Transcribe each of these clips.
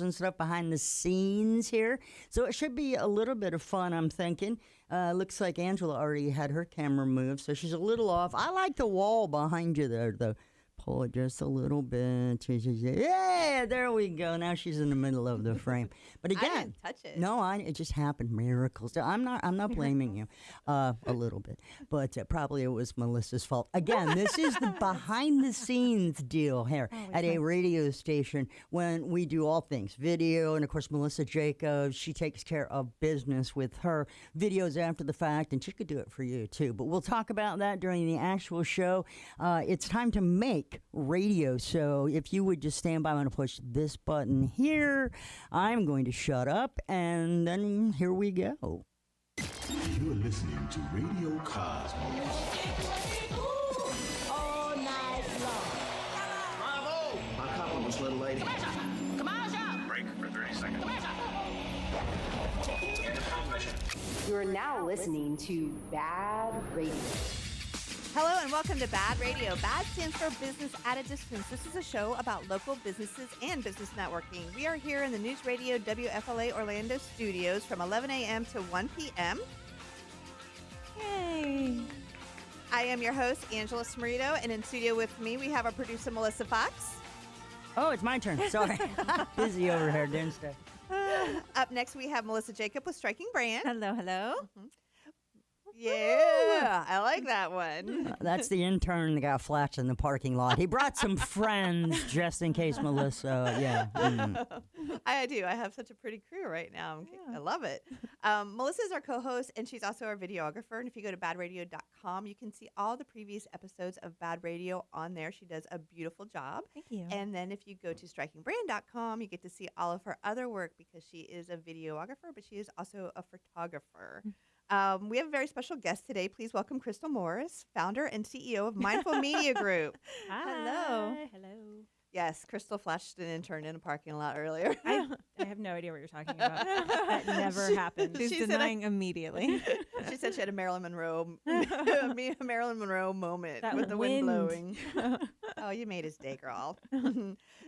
and stuff behind the scenes here. So it should be a little bit of fun, I'm thinking. Looks like Angela already had her camera moved, so she's a little off. I like the wall behind you there, though. Pull it just a little bit. Yeah, there we go. Now she's in the middle of the frame. But again, I didn't touch it. No, it just happened. Miracles. I'm not blaming you, a little bit, but probably it was Melissa's fault. Again, this is the behind the scenes deal here at a radio station when we do all things video, and of course Melissa Jacobs. She takes care of business with her videos after the fact, and she could do it for you too. But we'll talk about that during the actual show. It's time to make radio. So if you would just stand by, I'm going to push this button here. I'm going to shut up, and then here we go. You're listening to Radio Cosmos. All night long. Bravo! My compliments, little lady. Commercial! Break for 30 seconds. You are now listening to BaaD Radio. Hello and welcome to BaaD Radio. BaaD stands for Business at a Distance. This is a show about local businesses and business networking. We are here in the News Radio WFLA Orlando studios from 11 a.m. to 1 p.m. Yay! I am your host, Angela Smerito, and in studio with me we have our producer, Melissa Fox. Oh, it's my turn. Sorry. Busy over here doing stuff. Up next we have Melissa Jacob with Striking Brand. Hello, hello. Mm-hmm. Yeah, I like that one. That's the intern that got flats in the parking lot. He brought some friends just in case Melissa. Yeah. I do. I have such a pretty crew right now. I love it. Melissa is our co-host, and she's also our videographer. And if you go to baadradio.com, you can see all the previous episodes of BaaD Radio on there. She does a beautiful job. Thank you. And then if you go to strikingbrand.com, you get to see all of her other work because she is a videographer, but she is also a photographer. We have a very special guest today. Please welcome Crystal Morris, founder and CEO of Mindful Media Group. Hi. Hello. Hello. Yes, Crystal flashed an intern in a parking lot earlier. I have no idea what you're talking about. That never happened. She's denying immediately. She said she had a Marilyn Monroe moment that with the wind blowing. Oh, you made his day, girl.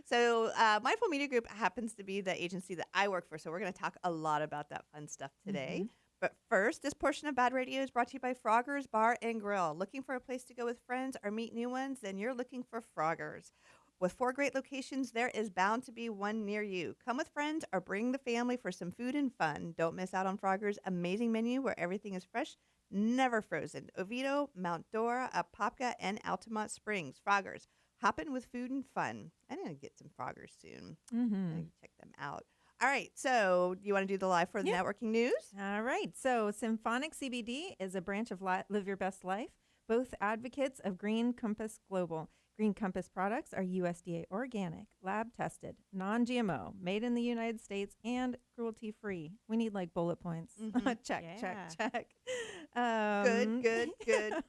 So Mindful Media Group happens to be the agency that I work for, so we're going to talk a lot about that fun stuff today. Mm-hmm. But first, this portion of BaaD Radio is brought to you by Frogger's Bar and Grill. Looking for a place to go with friends or meet new ones? Then you're looking for Frogger's. With 4 great locations, there is bound to be one near you. Come with friends or bring the family for some food and fun. Don't miss out on Frogger's amazing menu where everything is fresh, never frozen. Oviedo, Mount Dora, Apopka, and Altamont Springs. Frogger's. Hoppin' with food and fun. I'm going to get some Frogger's soon. Mm-hmm. Check them out. All right, so you want to do the live for the networking news? All right, so Symphonic CBD is a branch of Live Your Best Life, both advocates of Green Compass Global. Green Compass products are USDA organic, lab tested, non-GMO, made in the United States, and cruelty-free. We need like bullet points. Mm-hmm. Check.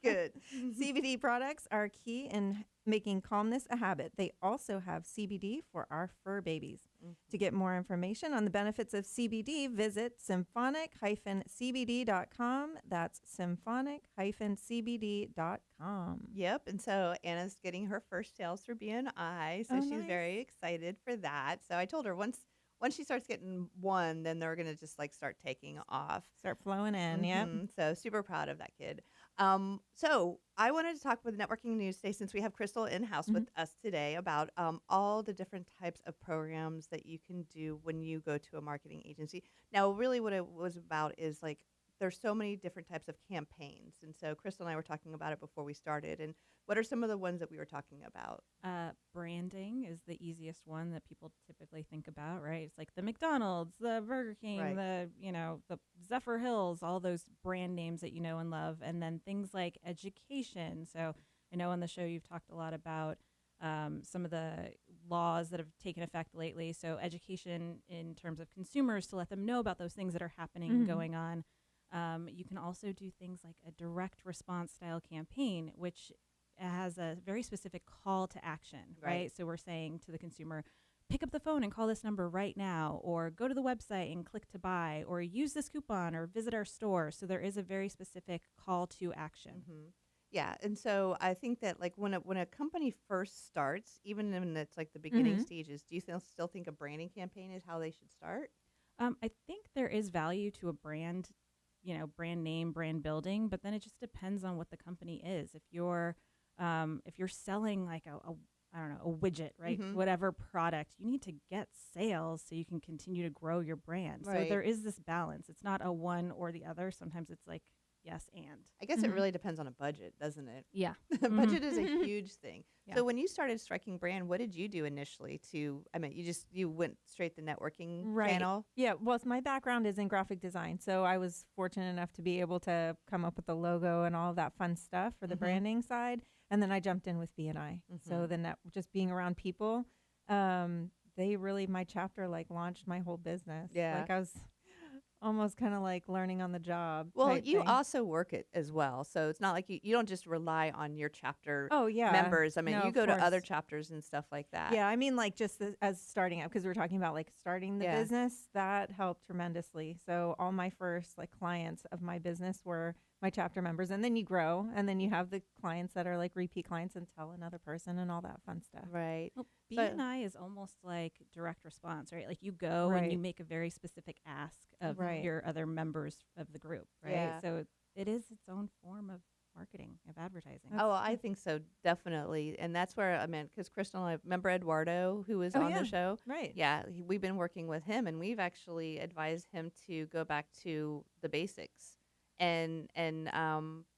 Good. CBD products are key in making calmness a habit. They also have CBD for our fur babies. Mm-hmm. To get more information on the benefits of CBD, visit symphonic-cbd.com. That's symphonic-cbd.com. Yep, and so Anna's getting her first sales through BNI, so she's very excited for that. So I told her once she starts getting one, then they're going to just like start taking off. Start flowing in, Yep. So super proud of that kid. So I wanted to talk with networking news today since we have Crystal in-house with us today about all the different types of programs that you can do when you go to a marketing agency. Now, really what it was about is like there's so many different types of campaigns. And so Crystal and I were talking about it before we started. And what are some of the ones that we were talking about? Branding is the easiest one that people typically think about, right? It's like the McDonald's, the Burger King, the Zephyr Hills, all those brand names that you know and love. And then things like education. So I know on the show you've talked a lot about some of the laws that have taken effect lately. So education in terms of consumers to let them know about those things that are happening and going on. You can also do things like a direct response style campaign, which has a very specific call to action, right? So we're saying to the consumer, pick up the phone and call this number right now, or go to the website and click to buy, or use this coupon or visit our store. So there is a very specific call to action. Mm-hmm. Yeah, and so I think that like when a company first starts, even when it's like the beginning stages, do you still think a branding campaign is how they should start? I think there is value to a brand, brand name, brand building, but then it just depends on what the company is. If you're selling like I don't know, a widget, right? Whatever product, you need to get sales so you can continue to grow your brand. Right. So there is this balance. It's not a one or the other. Sometimes it's like yes and. I guess it really depends on a budget, doesn't it? Yeah. Budget is a huge thing. Yeah. So when you started Striking Brand, what did you do initially you went straight the networking channel? Yeah, well, my background is in graphic design, so I was fortunate enough to be able to come up with the logo and all of that fun stuff for the branding side, and then I jumped in with BNI. So then just being around people, my chapter like launched my whole business. Yeah. Like I was almost kind of like learning on the job. Well, type you thing. also work it as well, so it's not like you don't just rely on your chapter Oh yeah, members. I mean, No, you of go to course. other chapters and stuff like that. Yeah, I mean, like just as starting out, because we were talking about like starting the Yeah. business, that helped tremendously. So all my first like clients of my business were my chapter members, and then you grow, and then you have the clients that are like repeat clients and tell another person and all that fun stuff. Right. Well, But- BNI is almost like direct response, right? Like you go and you Right. make a very specific ask of Right. your other members of the group, right? Yeah. So it is its own form of marketing, of advertising. Oh, I think so, definitely. And that's where because Crystal and I remember Eduardo, who was Oh, on yeah. the show. Right. Yeah, we've been working with him, and we've actually advised him to go back to the basics, and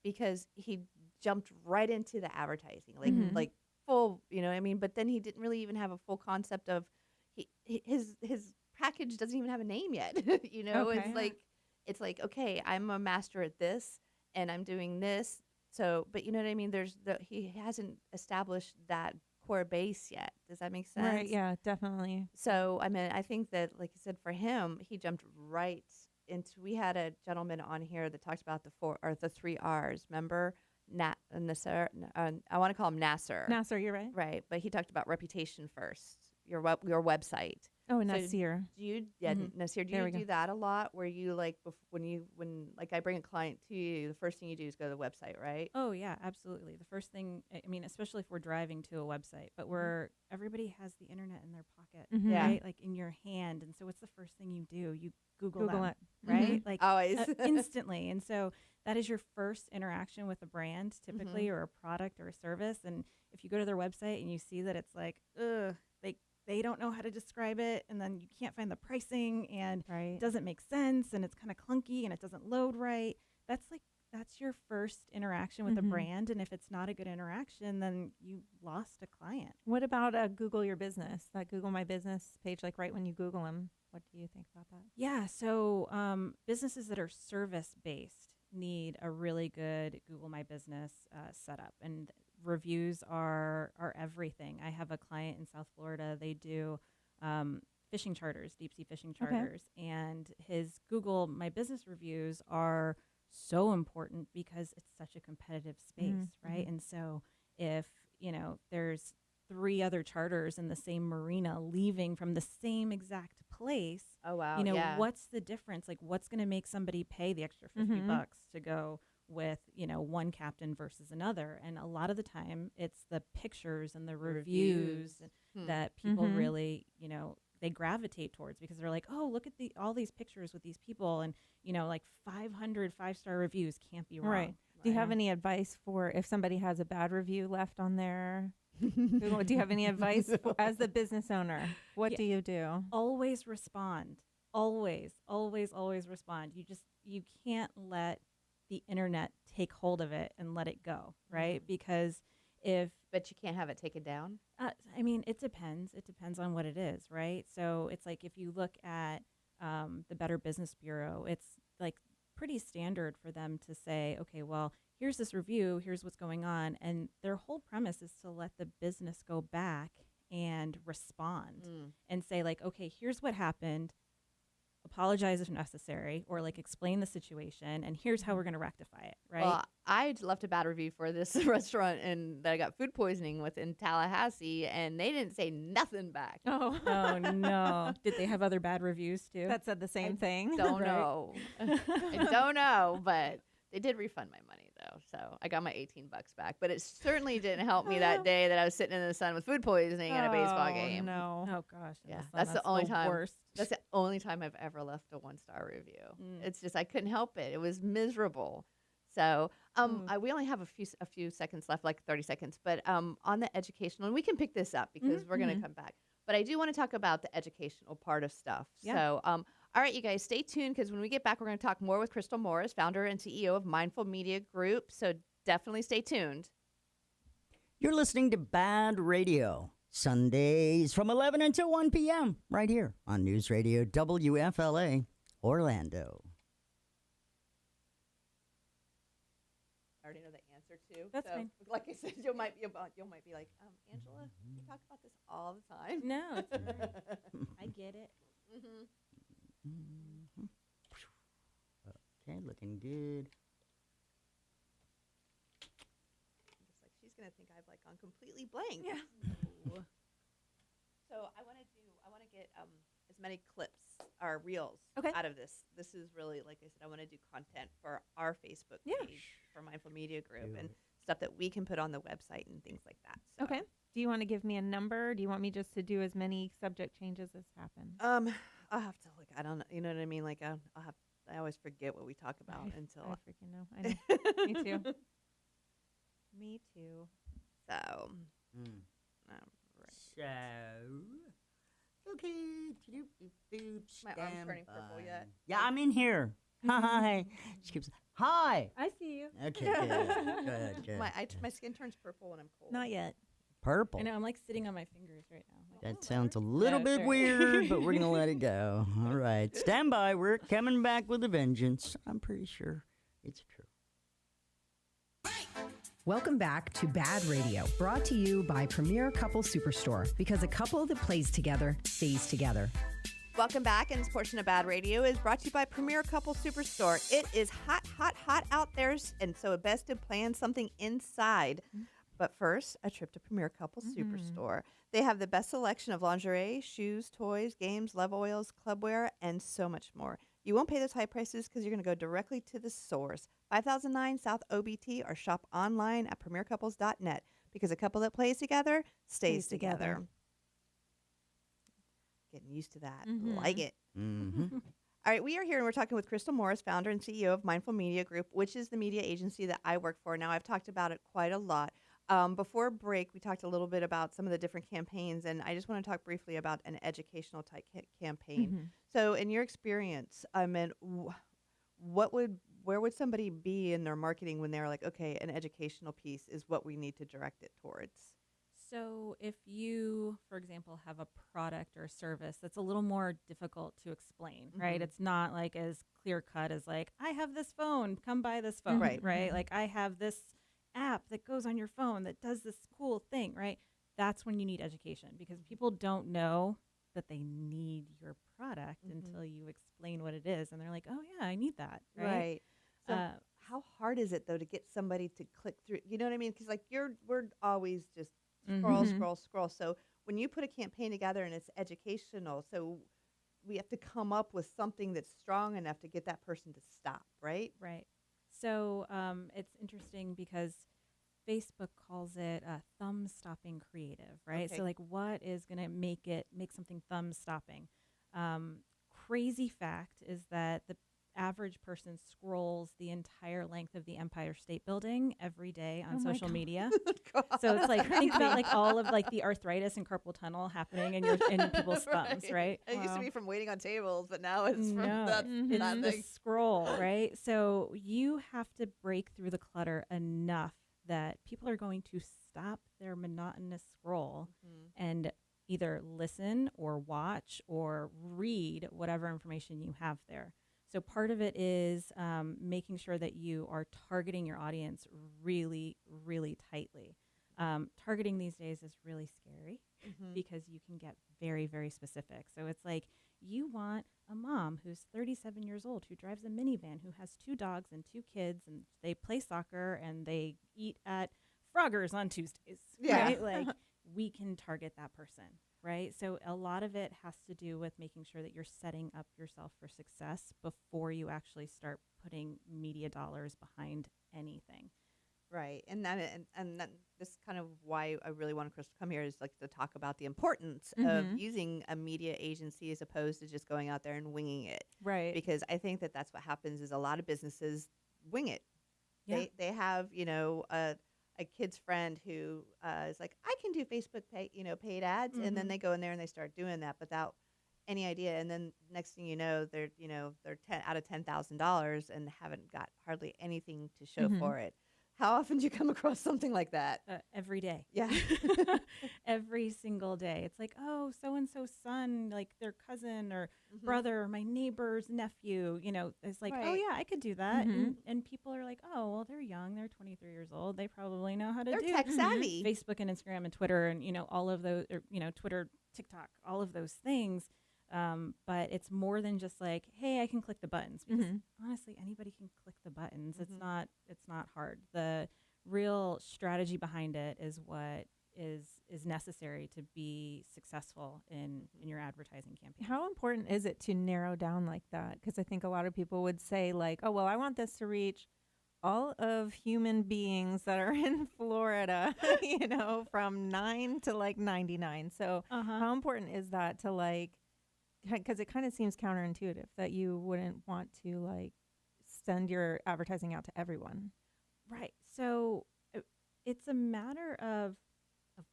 because he jumped right into the advertising, like full, But then he didn't really even have a full concept of his package doesn't even have a name yet. Okay. It's like okay, I'm a master at this, and I'm doing this. So, but you know what I mean? He hasn't established that core base yet. Does that make sense? Right. Yeah, definitely. So, I think that, like you said, for him, he jumped right into. We had a gentleman on here that talked about the 3 R's. Remember, Nasser. I want to call him Nasser. Nasser, you're right. Right, but he talked about reputation first. Your website. Oh, So Nasir. Do you, Nasir? Do There you we go. do that a lot? Where you like when I bring a client to you, the first thing you do is go to the website, right? Oh yeah, absolutely. The first thing, I mean, especially if we're driving to a website, but everybody has the internet in their pocket, Yeah. right? Like in your hand. And so what's the first thing you do? You Google Google them, it. right? Like Always. instantly. And so that is your first interaction with a brand typically, or a product or a service. And if you go to their website and you see that it's like, they don't know how to describe it, and then you can't find the pricing, and Right. it doesn't make sense, and it's kind of clunky, and it doesn't load right. That's your first interaction with a brand, and if it's not a good interaction, then you lost a client. What about Google Your Business? That Google My Business page, like right when you Google them. What do you think about that? Yeah, so businesses that are service-based need a really good Google My Business setup, and reviews are everything. I have a client in South Florida. They do fishing charters, deep sea fishing charters, and his Google My Business reviews are so important because it's such a competitive space, right? And so if, there's 3 other charters in the same marina leaving from the same exact place, Oh wow. what's the difference? Like what's going to make somebody pay the extra $50 to go with, one captain versus another? And a lot of the time it's the pictures and the reviews that people really, they gravitate towards, because they're like, oh, look at all these pictures with these people, and like 500 5-star reviews can't be wrong. Right. Do you have any advice for if somebody has a bad review left on their Google? Do you have any advice as the business owner? What do you do? Always respond. Always respond. You can't let the internet take hold of it and let it go, right? Because But you can't have it taken down. I mean, it depends. It depends on what it is, right? So it's like if you look at the Better Business Bureau, it's like pretty standard for them to say, okay, well, here's this review, here's what's going on. And their whole premise is to let the business go back and respond and say like, okay, here's what happened. Apologize if necessary, or like explain the situation, and here's how we're going to rectify it, right? Well, I left a bad review for this restaurant that I got food poisoning with in Tallahassee, and they didn't say nothing back. Oh, Oh no! Did they have other bad reviews too? that said the same thing. Don't Right. know. I don't know, but they did refund my money So I got my $18 back. But it certainly didn't help me that day that I was sitting in the sun with food poisoning at a baseball game. No. Oh gosh. in the Yeah, sun, that's the only time. Worst. That's the only time I've ever left a 1-star review. It's just I couldn't help it. It was miserable. So we only have a few seconds left, like 30 seconds. But on the educational, and we can pick this up because we're going to come back. But I do want to talk about the educational part of stuff. Yeah. So, all right, you guys, stay tuned because when we get back, we're going to talk more with Crystal Morris, founder and CEO of Mindful Media Group. So definitely stay tuned. You're listening to BaaD Radio, Sundays from 11 until 1 p.m. right here on News Radio WFLA, Orlando. I already know the answer too. That's so, fine. Like I said, you might be like, Angela, we talk about this all the time. No, it's all right. I get it. Okay, looking good. Just like she's gonna think I've like gone completely blank. Yeah. No. So I want to get as many clips or reels out of this. This is really, like I said, I want to do content for our Facebook page for Mindful Media Group and stuff that we can put on the website and things like that. So. Okay. Do you want to give me a number? Do you want me just to do as many subject changes as happen? I'll have to look. I don't know. You know what I mean? Like I always forget what we talk about until I freaking know. I know. Me too. Me too. So. So, okay. My arm's turning purple yet. Yeah, I'm in here. Hi. She keeps, hi. I see you. Okay, good, good. My skin turns purple when I'm cold. Not yet. Purple. I know. I'm like sitting on my fingers right now. Like, That sounds a little bit weird, but we're going to let it go. All right. Stand by. We're coming back with a vengeance. I'm pretty sure it's true. Welcome back to BaaD Radio, brought to you by Premier Couple Superstore, because a couple that plays together stays together. Welcome back, and this portion of BaaD Radio is brought to you by Premier Couple Superstore. It is hot, hot, hot out there, and so best to plan something inside. But first, a trip to Premier Couple Superstore. They have the best selection of lingerie, shoes, toys, games, love oils, clubwear, and so much more. You won't pay those high prices because you're going to go directly to the source. 5009 South OBT, or shop online at premiercouples.net, because a couple that plays together stays together. Getting used to that. Like it. Mm-hmm. All right, we are here and we're talking with Crystal Morris, founder and CEO of Mindful Media Group, which is the media agency that I work for. Now, I've talked about it quite a lot. Before break, we talked a little bit about some of the different campaigns, and I just want to talk briefly about an educational type campaign. So, in your experience, I mean, where would somebody be in their marketing when they're like, okay, an educational piece is what we need to direct it towards? So if you, for example, have a product or service that's a little more difficult to explain, right? It's not like as clear cut as like, I have this phone, come buy this phone, right? Like I have this app that goes on your phone that does this cool thing, right? That's when you need education, because people don't know that they need your product until you explain what it is. And they're like, oh yeah, I need that. Right. So how hard is it though to get somebody to click through? You know what I mean? Because like we're always just scroll. So when you put a campaign together and it's educational, so we have to come up with something that's strong enough to get that person to stop, right? Right. So it's interesting because Facebook calls it thumb stopping creative, right? Okay. So like what is going to make something thumb stopping? Crazy fact is that the average person scrolls the entire length of the Empire State Building every day on social media. So it's like, think about like all of like the arthritis and carpal tunnel happening in people's thumbs, right? It used to be from waiting on tables, but now it's from that it's thing. the scroll, right? So you have to break through the clutter enough that people are going to stop their monotonous scroll and either listen or watch or read whatever information you have there. So part of it is making sure that you are targeting your audience really, really tightly. Targeting these days is really scary because you can get very, very specific. So it's like you want a mom who's 37 years old, who drives a minivan, who has 2 dogs and 2 kids, and they play soccer and they eat at Frogger's on Tuesdays. Yeah. Right? Like we can target that person. right? So a lot of it has to do with making sure that you're setting up yourself for success before you actually start putting media dollars behind anything. Right. And that this kind of why I really wanted Chris to come here is like to talk about the importance of using a media agency as opposed to just going out there and winging it. Right. Because I think that that's what happens is a lot of businesses wing it. Yeah. They have, a kid's friend who is like, I can do Facebook paid ads. And then they go in there and they start doing that without any idea. And then next thing you know, they're 10 out of $10,000 and haven't got hardly anything to show for it. How often do you come across something like that? Every day. Yeah. Every single day. It's like, oh, so-and-so's son, like their cousin or brother or my neighbor's nephew, it's like, oh, Right. yeah, I could do that. And people are like, oh, well, they're young. They're 23 years old. They probably know how to They're do tech savvy. Facebook and Instagram and Twitter and, all of those, or, Twitter, TikTok, all of those things. But it's more than just like, hey, I can click the buttons, because honestly, anybody can click the buttons. It's not hard. The real strategy behind it is what is necessary to be successful in your advertising campaign. How important is it to narrow down like that? Because I think a lot of people would say like, oh, well, I want this to reach all of human beings that are in Florida, from 9 to like 99. So how important is that to like, because it kind of seems counterintuitive that you wouldn't want to like send your advertising out to everyone. Right. So it's a matter of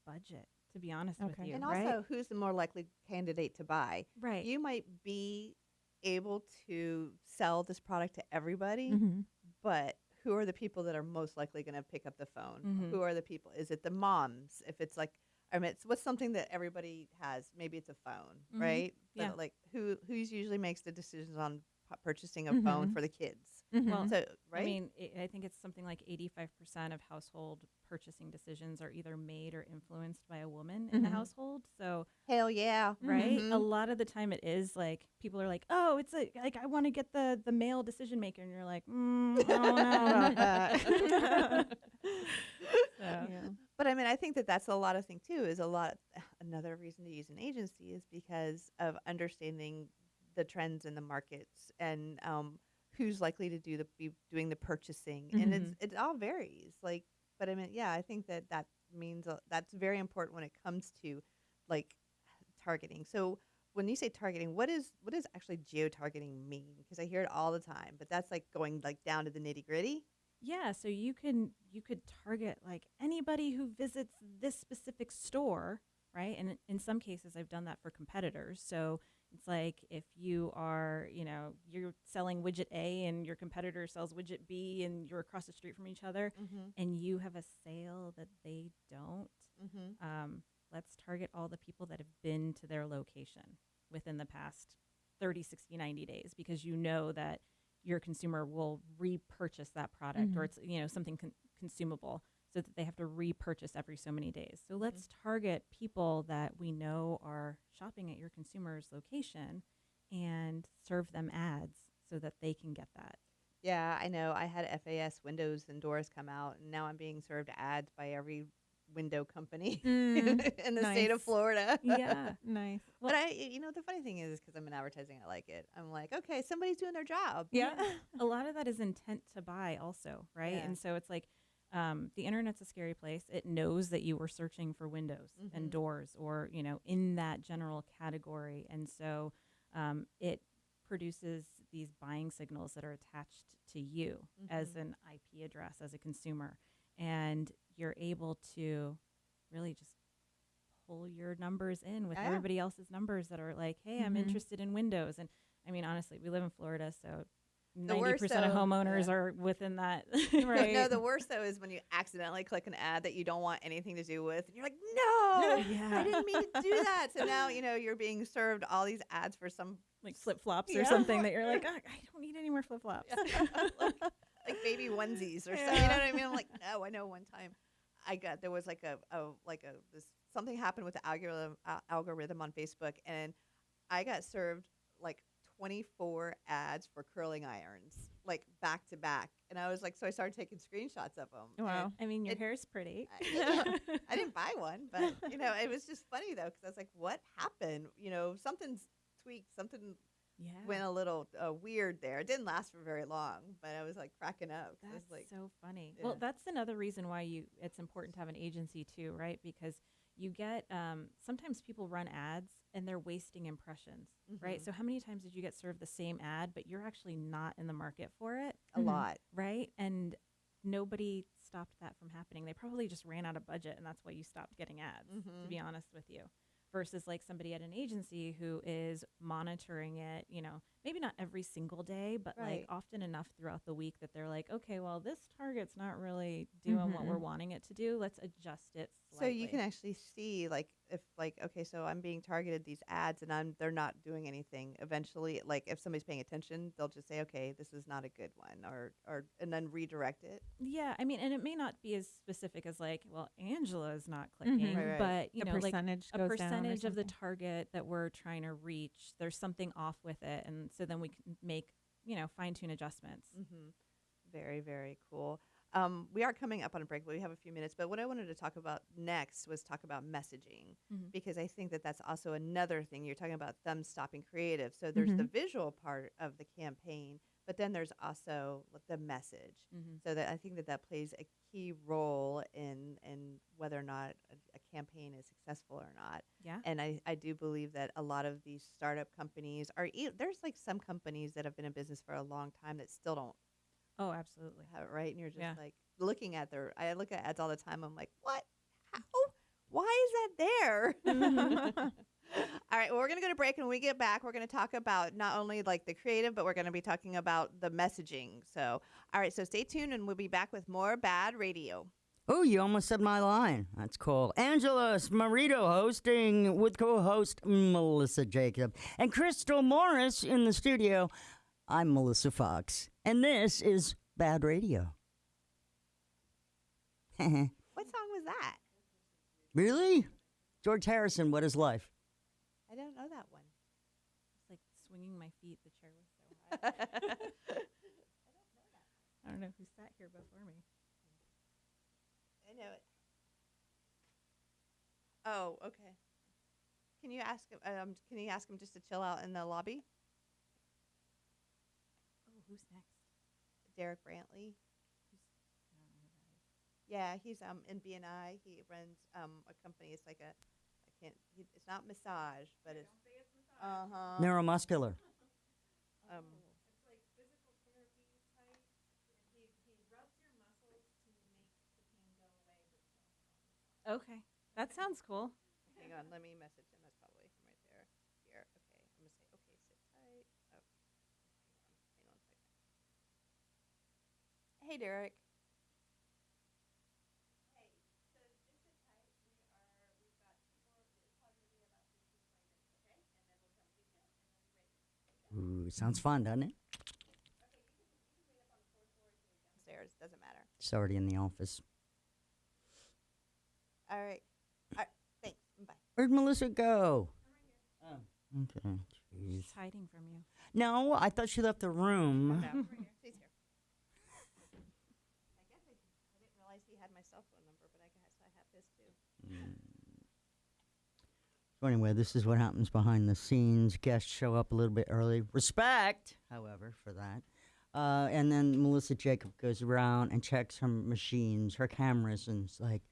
budget, to be honest with you. And right? also, who's the more likely candidate to buy? Right. You might be able to sell this product to everybody, but who are the people that are most likely going to pick up the phone? Who are the people? Is it the moms? If it's like, what's something that everybody has? Maybe it's a phone, right? Yeah. But like who usually makes the decisions on purchasing a phone for the kids? Well, So, right? I mean, I think it's something like 85% of household purchasing decisions are either made or influenced by a woman in the household. So, hell yeah, right? A lot of the time it is like people are like, oh, it's like I want to get the male decision maker. And you're like, I don't know about that. So. Yeah. But I mean, I think that that's a lot of thing too. Another reason to use an agency is because of understanding the trends in the markets and who's likely to be doing the purchasing, and it all varies. Like, but I mean, yeah, I think that means that's very important when it comes to like targeting. So when you say targeting, what does actually geo-targeting mean? Because I hear it all the time, but that's like going like down to the nitty-gritty. Yeah, so you could target like anybody who visits this specific store, right? And in some cases, I've done that for competitors. So it's like if you are, you're selling widget A and your competitor sells widget B and you're across the street from each other and you have a sale that they don't, let's target all the people that have been to their location within the past 30, 60, 90 days, because you know that your consumer will repurchase that product or it's, something consumable, so that they have to repurchase every so many days. So let's target people that we know are shopping at your consumer's location and serve them ads so that they can get that. Yeah, I know. I had FAS windows and doors come out, and now I'm being served ads by every window company in the state of Florida. Yeah. Nice. But the funny thing is because I'm in advertising, I like it. I'm like, okay, somebody's doing their job. Yeah. A lot of that is intent to buy also, right? Yeah. And so it's like the internet's a scary place. It knows that you were searching for windows and doors or, in that general category. And so it produces these buying signals that are attached to you as an IP address, as a consumer. And you're able to really just pull your numbers in with everybody else's numbers that are like, hey, I'm interested in windows. And I mean, honestly, we live in Florida, so 90% of homeowners are within that. Right? No, the worst though is when you accidentally click an ad that you don't want anything to do with, and you're like, no, I didn't mean to do that. So now you're being served all these ads for some like flip flops or something that you're like, I don't need any more flip flops. like baby onesies or something. You know what I mean? I'm like, no. I know one time there was like something happened with the algorithm on Facebook, and I got served like 24 ads for curling irons like back to back. And I was like, so I started taking screenshots of them. Wow. I mean, your hair's pretty. I didn't buy one, but it was just funny though, because I was like, what happened? Something's tweaked, something went a little weird there. It didn't last for very long, but I was like cracking up. That's I was like, so funny. Yeah. Well, that's another reason why it's important to have an agency too, right? Because you get sometimes people run ads and they're wasting impressions, right? So how many times did you get served the same ad, but you're actually not in the market for it? a lot. Right? And nobody stopped that from happening. They probably just ran out of budget, and that's why you stopped getting ads, to be honest with you. Versus like somebody at an agency who is monitoring it, maybe not every single day, but like often enough throughout the week that they're like, okay, well, this target's not really doing what we're wanting it to do. Let's adjust it slightly. So you can actually see if okay, so I'm being targeted these ads and they're not doing anything. Eventually, like if somebody's paying attention, they'll just say, okay, this is not a good one, or and then redirect it. Yeah, I mean, and it may not be as specific as like, well, Angela is not clicking, Right. but The percentage like a goes down or percentage of the something. target that we're trying to reach, there's something off with it, and so then we can make fine tune adjustments. Very, very cool. We are coming up on a break, but we have a few minutes. But what I wanted to talk about next was talk about messaging, because I think that that's also another thing. You're talking about them stopping creative. So there's the visual part of the campaign, but then there's also the message. So that I think that plays a key role in whether or not a campaign is successful or not. Yeah. And I do believe that a lot of these startup companies there's like some companies that have been in business for a long time that still don't Oh, absolutely. have it right. And you're just Yeah. like looking at I look at ads all the time. I'm like, what? How? Why is that there? All right. Well, we're going to go to break. And when we get back, we're going to talk about not only like the creative, but we're going to be talking about the messaging. So, all right. So stay tuned and we'll be back with more BaaD Radio. Oh, you almost said my line. That's cool. Angela Marito hosting with co-host Melissa Jacob and Crystal Morris in the studio. I'm Melissa Fox, and this is BaaD Radio. What song was that? Really? George Harrison, What Is Life? I don't know that one. It's like swinging my feet. The chair was so high. I don't know who sat here before me. I know it. Oh, okay. Can you ask him? Can you ask him just to chill out in the lobby? Oh, who's next? Derek Brantley. I don't know who that is. Yeah, he's in BNI. He runs a company. It's like it's not massage, but it's Neuromuscular. It's like physical therapy type. He rubs your muscles to make the pain go away, but you don't feel Okay, that sounds cool. Hang on, let me message him. That's probably him right there. Here, okay. I'm gonna say, okay, sit tight. Oh, hang on a second. Hey, Derek. Ooh, sounds fun, doesn't it? Downstairs, doesn't matter. It's already in the office. All right. Thanks. Bye. Where'd Melissa go? Oh, okay. Jeez. She's hiding from you. No, I thought she left the room. No, she's here. I guess I didn't realize he had my cell phone number, but I guess I have his too. So anyway, this is what happens behind the scenes. Guests show up a little bit early. Respect, however, for that. And then Melissa Jacob goes around and checks her machines, her cameras, and it's like,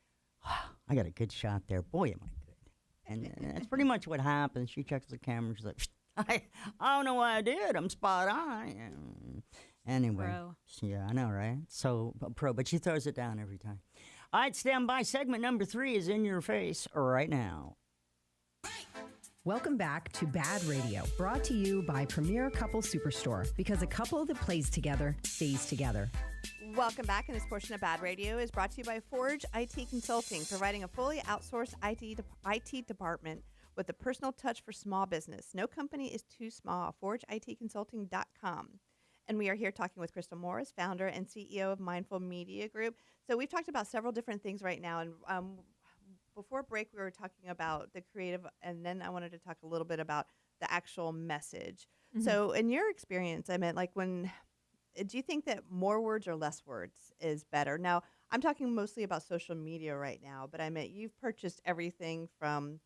wow, I got a good shot there. Boy, am I good. And that's pretty much what happens. She checks the camera. She's like, I don't know what I did. I'm spot on. Anyway. Pro. Yeah, I know, right? So pro, but she throws it down every time. All right, stand by. Segment number 3 is in your face right now. Welcome back to BaaD Radio, brought to you by Premier Couple Superstore, because a couple that plays together stays together. Welcome back, and this portion of BaaD Radio is brought to you by Forge IT Consulting, providing a fully outsourced IT department with a personal touch for small business. No company is too small. ForgeITConsulting.com. And we are here talking with Crystal Morris, founder and CEO of Mindful Media Group. So we've talked about several different things right now, and before break, we were talking about the creative, and then I wanted to talk a little bit about the actual message. So in your experience, I meant like when do you think that more words or less words is better? Now, I'm talking mostly about social media right now, but I meant you've purchased everything from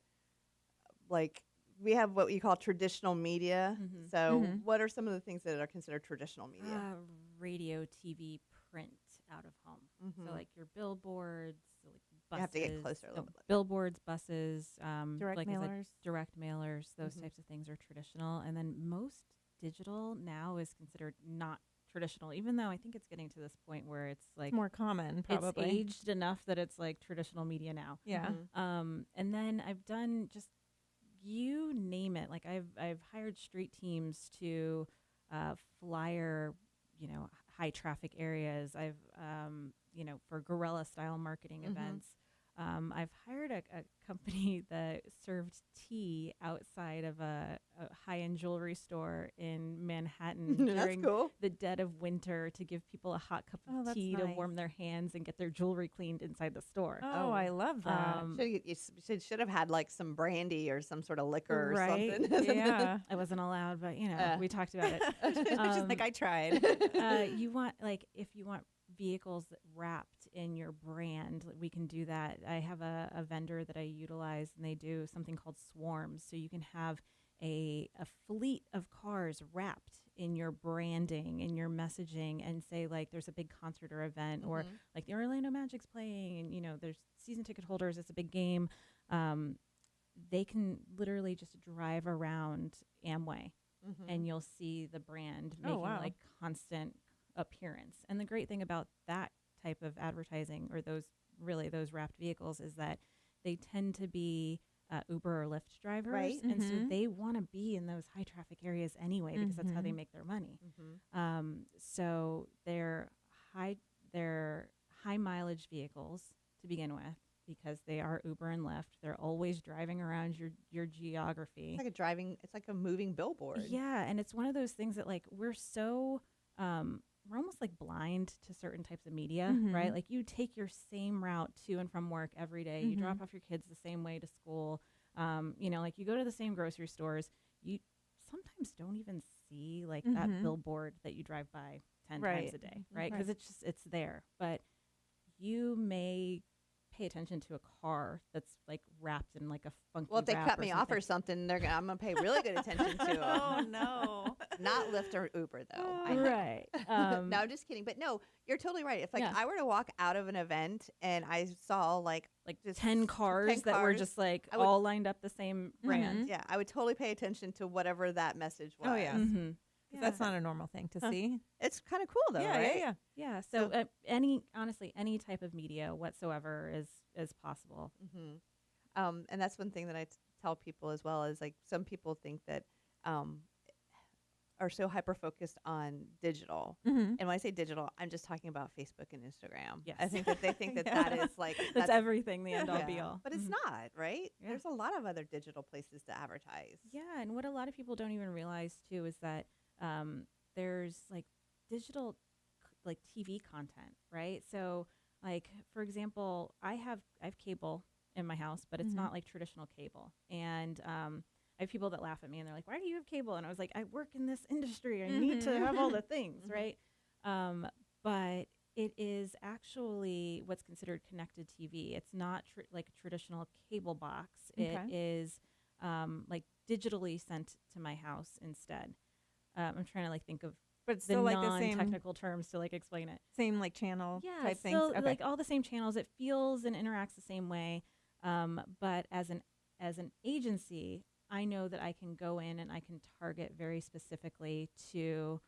like we have what you call traditional media. Mhm. So, Mhm. what are some of the things that are considered traditional media? Radio, TV, print, out of home. Mhm. So like your billboards, like buses. You have to get closer a little bit. Billboards, buses, Direct like I said, mailers. direct mailers. Those Mhm. types of things are traditional, and then most digital now is considered not traditional. Even though I think it's getting to this point where it's like It's more common, probably. it's aged enough that it's like traditional media now. Yeah. Mhm. And then I've done just you name it. Like I've hired street teams to flyer, high traffic areas. I've for guerrilla style marketing Mhm. events. I've hired a company that served tea outside of a high-end jewelry store in Manhattan That's during cool. the dead of winter to give people a hot cup Oh, of that's tea to nice. warm their hands and get their jewelry cleaned inside the store. Oh, I love that. Should have had like some brandy or some sort of liquor Right. or something. Yeah. I wasn't allowed, but we talked about it. She's like, I tried. You want if you want vehicles wrapped in your brand, we can do that. I have a vendor that I utilize, and they do something called swarms. So you can have a fleet of cars wrapped in your branding, in your messaging, and say like there's a big concert or event, or Mhm. like the Orlando Magic's playing, and there's season ticket holders. It's a big game. They can literally just drive around Amway Mhm. and you'll see the brand Oh, making wow. like constant appearance. And the great thing about that type of advertising, or those wrapped vehicles, is that they tend to be Uber or Lyft drivers, Right. and so Mhm. they want to be in those high traffic areas anyway because that's how they Mhm. make their money. Mhm. So they're high mileage vehicles to begin with because they are Uber and Lyft. They're always driving around your geography. It's like a moving billboard. Yeah, and it's one of those things that like we're almost like blind to certain types of media, right? Mhm. Like you take your same route to and from work every day. You drop Mhm. off your kids the same way to school. Like you go to the same grocery stores. You sometimes don't even see like that Mhm. billboard that you drive by 10 Right. times a day, right? Right. Because it's there. But you may pay attention to a car that's like wrapped in like a funky Well, if they wrap cut or me off or something. something, I'm gonna pay really good attention to them. Oh, no. Not Lyft or Uber though. I know. Right. No, I'm just kidding. But no, you're totally right. If like Yeah. I were to walk out of an event and I saw like just 10 cars that were cars, just like I would- all lined up the same brand. yeah, I would totally pay attention to whatever that message was. Oh, yeah. Mm-hmm. 'Cause that's not a normal thing to see. It's kind of cool though, Yeah, right? yeah. Yeah. So So- any type of media whatsoever is possible. Mm-hmm. And that's one thing that I tell people as well is like some people think that are so hyper focused on digital. Mm-hmm. And when I say digital, I'm just talking about Facebook and Instagram. Yes. I think that they think that Yeah. that is like That's everything, the end all yeah. be all. But it's Mhm. not, right? Yeah. There's a lot of other digital places to advertise. Yeah, and what a lot of people don't even realize too is that there's like digital like TV content, right? So like for example, I have cable in my house, but it's Mhm. not like traditional cable. And I have people that laugh at me and they're like, "Why do you have cable?" And I was like, "I work in this industry. I need to have all the things, Mhm. right?" But it is actually what's considered connected TV. It's not like a traditional cable box. It Okay. is like digitally sent to my house instead. I'm trying to like think of But it's the still like the same non-technical terms to like explain it. like channel Yeah, type things. still Okay. like all the same channels. It feels and interacts the same way. But as an agency, I know that I can go in and I can target very specifically to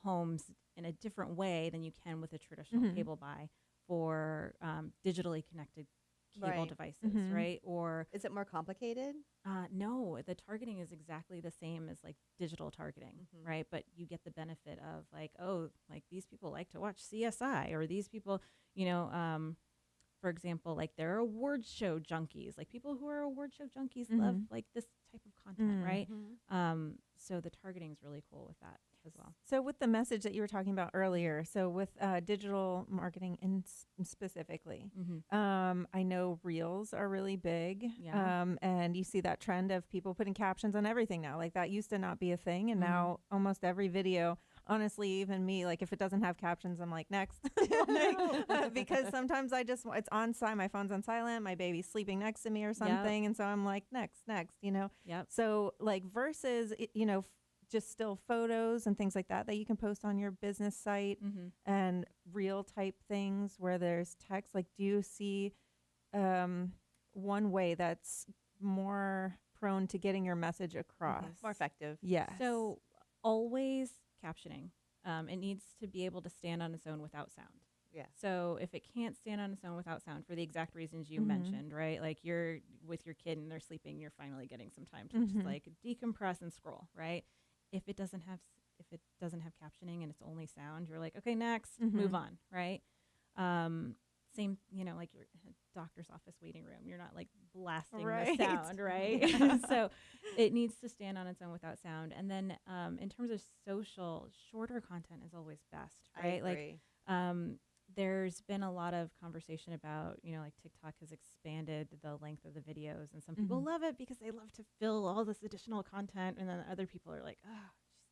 homes in a different way than you can with a traditional Mhm. cable buy for digitally connected cable Right. devices, Mhm. right? Or Is it more complicated? no, the targeting is exactly the same as like digital targeting, Mhm. right? But you get the benefit of like, oh, like these people like to watch CSI, or these people, for example, like they're award show junkies. Like people who are award show junkies love Mhm. like this type of content, right? Mhm. So the targeting is really cool with that as well. So with the message that you were talking about earlier, so with digital marketing specifically, I know reels are really big. Yeah. And you see that trend of people putting captions on everything now. Like that used to not be a thing. And Mhm. now almost every video honestly, even me, like if it doesn't have captions, I'm like, next. Because sometimes it's on silent, my phone's on silent, my baby's sleeping next to me or something. And so I'm like, next, you know? Yep. So like versus, just still photos and things like that you can post on your business site and real type things where there's text. Like, do you see one way that's more prone to getting your message across? More effective. Yes. So always captioning. It needs to be able to stand on its own without sound. Yeah. So if it can't stand on its own without sound for the exact reasons you mentioned, right? Like you're with your kid and they're sleeping, you're finally getting some time to just like decompress and scroll, right? If it doesn't have captioning and it's only sound, you're like, okay, next, move on, right? Same, like your doctor's office waiting room. You're not like blasting the sound, right? So it needs to stand on its own without sound. And then in terms of social, shorter content is always best, right? I agree. Like there's been a lot of conversation about, like TikTok has expanded the length of the videos, and some people love it because they love to fill all this additional content, and then other people are like, oh,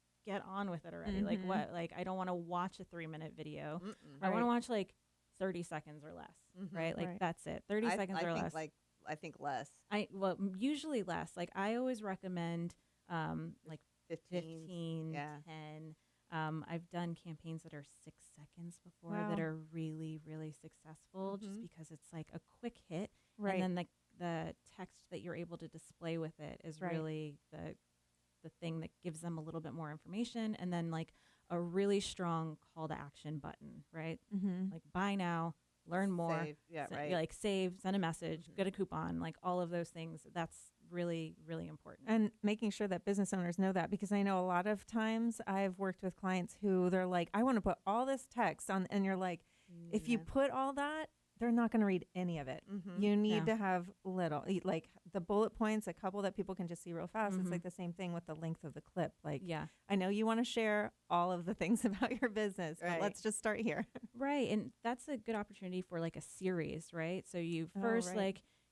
just get on with it already. Like what? Like I don't want to watch a 3-minute video. I want to watch like 30 seconds or less, right? Like that's it. 30 seconds or less. I think less. Usually less. Like I always recommend like 15, 10. I've done campaigns that are 6 seconds before that are really, really successful just because it's like a quick hit. Right. And then the text that you're able to display with it is really the thing that gives them a little bit more information. And then like a really strong call to action button, right? Like buy now, learn more, Save. Yeah, right. like save, send a message, get a coupon, like all of those things. That's really, really important. And making sure that business owners know that, because I know a lot of times I've worked with clients who they're like, I want to put all this text on, and you're like, if you put all that, they're not going to read any of it. You need to have little, like the bullet points, a couple that people can just see real fast. It's like the same thing with the length of the clip. Like, I know you want to share all of the things about your business, but let's just start here. Right. And that's a good opportunity for like a series, right? So you first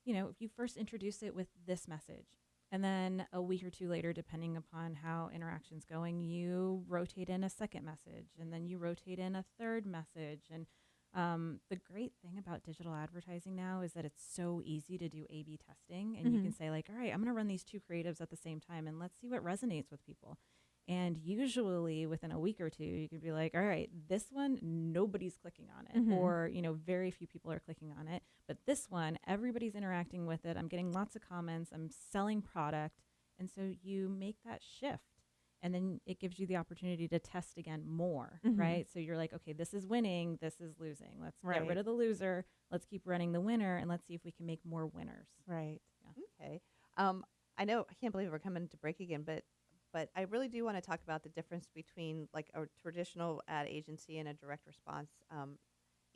if you first introduce it with this message, and then a week or two later, depending upon how interaction's going, you rotate in a second message, and then you rotate in a third message. And the great thing about digital advertising now is that it's so easy to do A/B testing, and you can say like, all right, I'm going to run these two creatives at the same time, and let's see what resonates with people. And usually within a week or two, you could be like, all right, this one, nobody's clicking on it, or, very few people are clicking on it. But this one, everybody's interacting with it. I'm getting lots of comments. I'm selling product. And so you make that shift. And then it gives you the opportunity to test again more, right? So you're like, okay, this is winning. This is losing. Let's get rid of the loser. Let's keep running the winner. And let's see if we can make more winners. Right. Yeah. Okay. I know, I can't believe we're coming to break again, but I really do want to talk about the difference between like a traditional ad agency and a direct response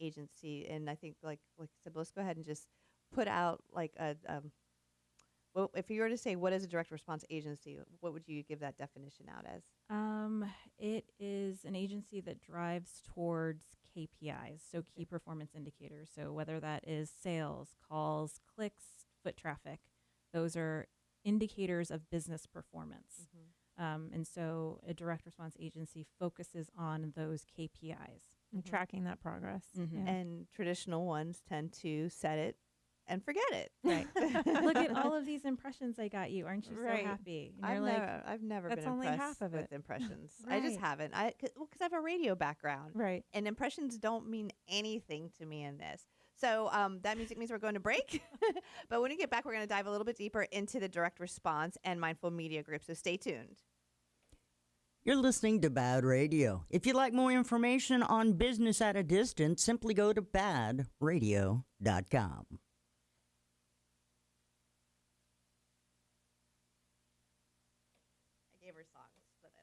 agency. And I think like I said, let's go ahead and just put out like well, if you were to say what is a direct response agency, what would you give that definition out as? It is an agency that drives towards KPIs, so key performance indicators. So whether that is sales, calls, clicks, foot traffic, those are indicators of business performance. And so a direct response agency focuses on those KPIs. And tracking that progress. And traditional ones tend to set it and forget it. Right. Look at all of these impressions I got you. Aren't you so happy? And I've never that's been only impressed half of with it. impressions. I just haven't. Because I have a radio background. Right. And impressions don't mean anything to me in this. So that music means we're going to break. But when we get back, we're going to dive a little bit deeper into the direct response and mindful media group. So stay tuned. You're listening to BaaD Radio. If you'd like more information on business at a distance, simply go to baadradio.com. I gave her songs, but I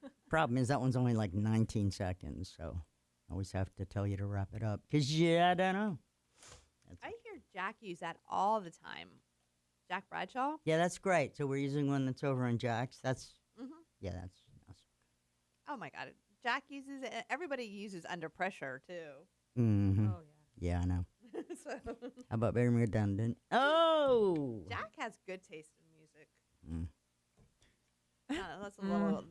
like. Problem is that one's only like 19 seconds, so I always have to tell you to wrap it up. Because, I don't know. I hear Jack use that all the time. Jack Bradshaw? Yeah, that's great. So we're using one that's over on Jack's. That's, yeah, that's awesome. Oh, my God. Jack uses it. Everybody uses Under Pressure, too. Mm-hmm. Oh, yeah. Yeah, I know. So How about very redundant? Oh! Jack has good taste in music. That's a little.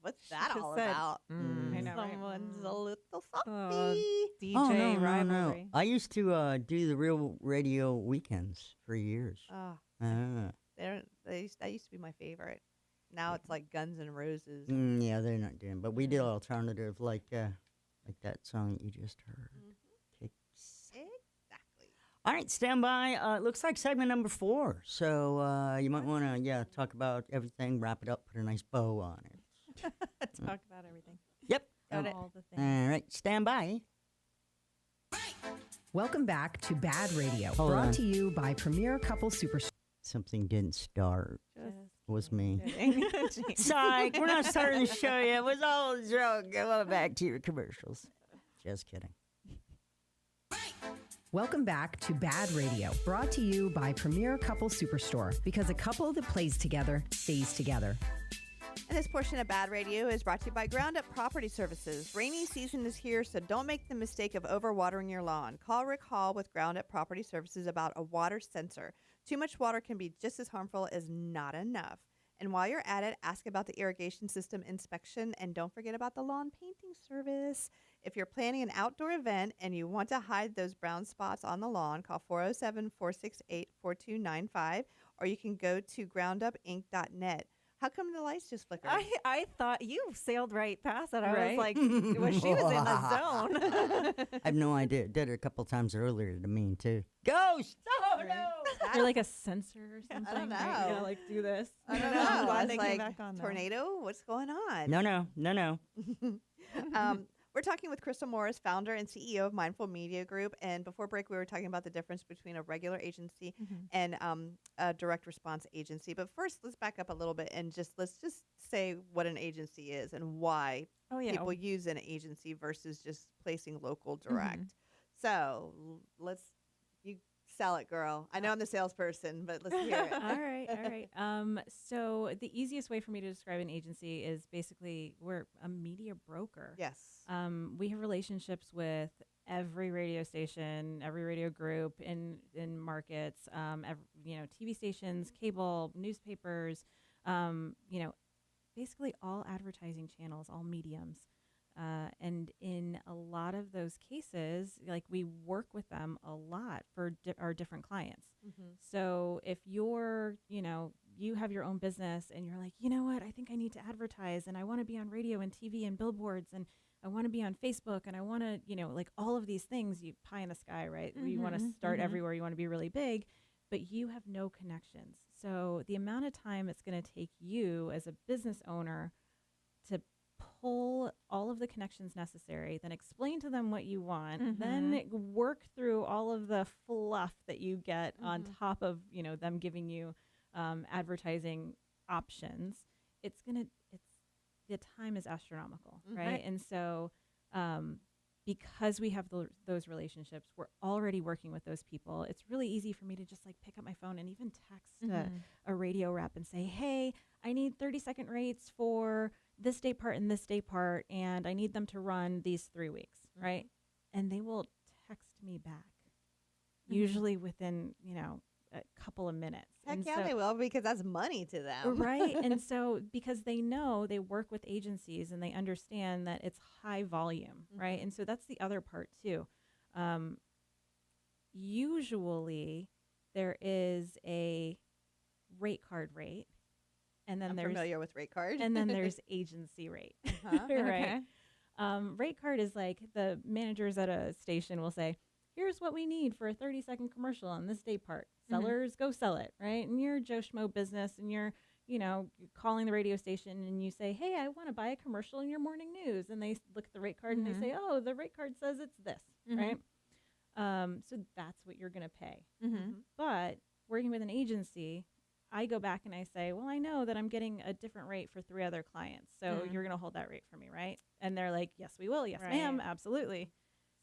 What's that just all said, about? I know, right? Someone's a little Oh, salty. DJ Oh, no, rivalry. I used to do the Real Radio weekends for years. Oh, Ah. that used to be my favorite. Now it's like Guns N' Roses. Yeah, they're not doing, but we did alternative like that song you just heard. Kicks. Exactly. All right, stand by. It looks like segment number 4. So you might want to Mm-hmm. talk about everything, wrap it up, put a nice bow on it. Talk about everything. Yep. Got it. All the things. All right, stand by. Welcome back to BaaD Radio, Hold brought on. to you by Premier Couple Superstore. Something didn't start. Just It was me. kidding. Psych, we're not starting the show yet. It was all a joke. Go on back to your commercials. Just kidding. Welcome back to BaaD Radio, brought to you by Premier Couple Superstore, because a couple that plays together stays together. And this portion of BaaD Radio is brought to you by Ground Up Property Services. Rainy season is here, so don't make the mistake of overwatering your lawn. Call Rick Hall with Ground Up Property Services about a water sensor. Too much water can be just as harmful as not enough. And while you're at it, ask about the irrigation system inspection, and don't forget about the lawn painting service. If you're planning an outdoor event and you want to hide those brown spots on the lawn, call 407-468-4295, or you can go to groundupinc.net. How come the lights just flickered? I thought you sailed right past it. I Right? was like, well, she was in the zone. I have no idea. Did it a couple times earlier to me, too. Ghost! Oh, no! You're like a sensor or something. I don't right? You gotta know. like do this. I don't I'm know. glad I was they came like, back on now. tornado? What's going on? No. We're talking with Crystal Morris, founder and CEO of Mindful Media Group. And before break, we were talking about the difference between a regular agency and a direct response agency. But first, let's back up a little bit and let's just say what an agency is and why Oh, yeah. people use an agency versus just placing local direct. So you sell it, girl. I know I'm the salesperson, but let's hear it. All right. So the easiest way for me to describe an agency is basically we're a media broker. Yes. We have relationships with every radio station, every radio group in markets, TV stations, cable, newspapers, basically all advertising channels, all mediums. And in a lot of those cases, like we work with them a lot for our different clients. So if you're, you have your own business and you're like, you know what, I think I need to advertise and I want to be on radio and TV and billboards and I want to be on Facebook and I want to, like all of these things, you pie in the sky, right? You want to start everywhere, you want to be really big, but you have no connections. So the amount of time it's going to take you as a business owner to pull all of the connections necessary, then explain to them what you want, then work through all of the fluff that you get on top of, them giving you advertising options. The time is astronomical, right? And so because we have those relationships, we're already working with those people. It's really easy for me to just like pick up my phone and even text a radio rep and say, hey, I need 30-second rates for this day part and this day part, and I need them to run these 3 weeks, right? And they will text me back, usually within, a couple of minutes. Heck And yeah, so- they will, because that's money to them. Right. And so because they know they work with agencies and they understand that it's high volume, right? And so that's the other part too. Usually there is a rate card rate, and then I'm there's familiar with rate card. and then there's agency rate. Uh-huh. Right. Rate card is like the managers at a station will say, here's what we need for a 30-second commercial on this day part. Sellers, go sell it, right? And you're a Joe Schmo business and you're calling the radio station and you say, hey, I want to buy a commercial in your morning news. And they look at the rate card and they say, oh, the rate card says it's this, right? So that's what you're going to pay. But working with an agency, I go back and I say, well, I know that I'm getting a different rate for 3 other clients. So you're going to hold that rate for me, right? And they're like, yes, we will. Yes, ma'am. Absolutely.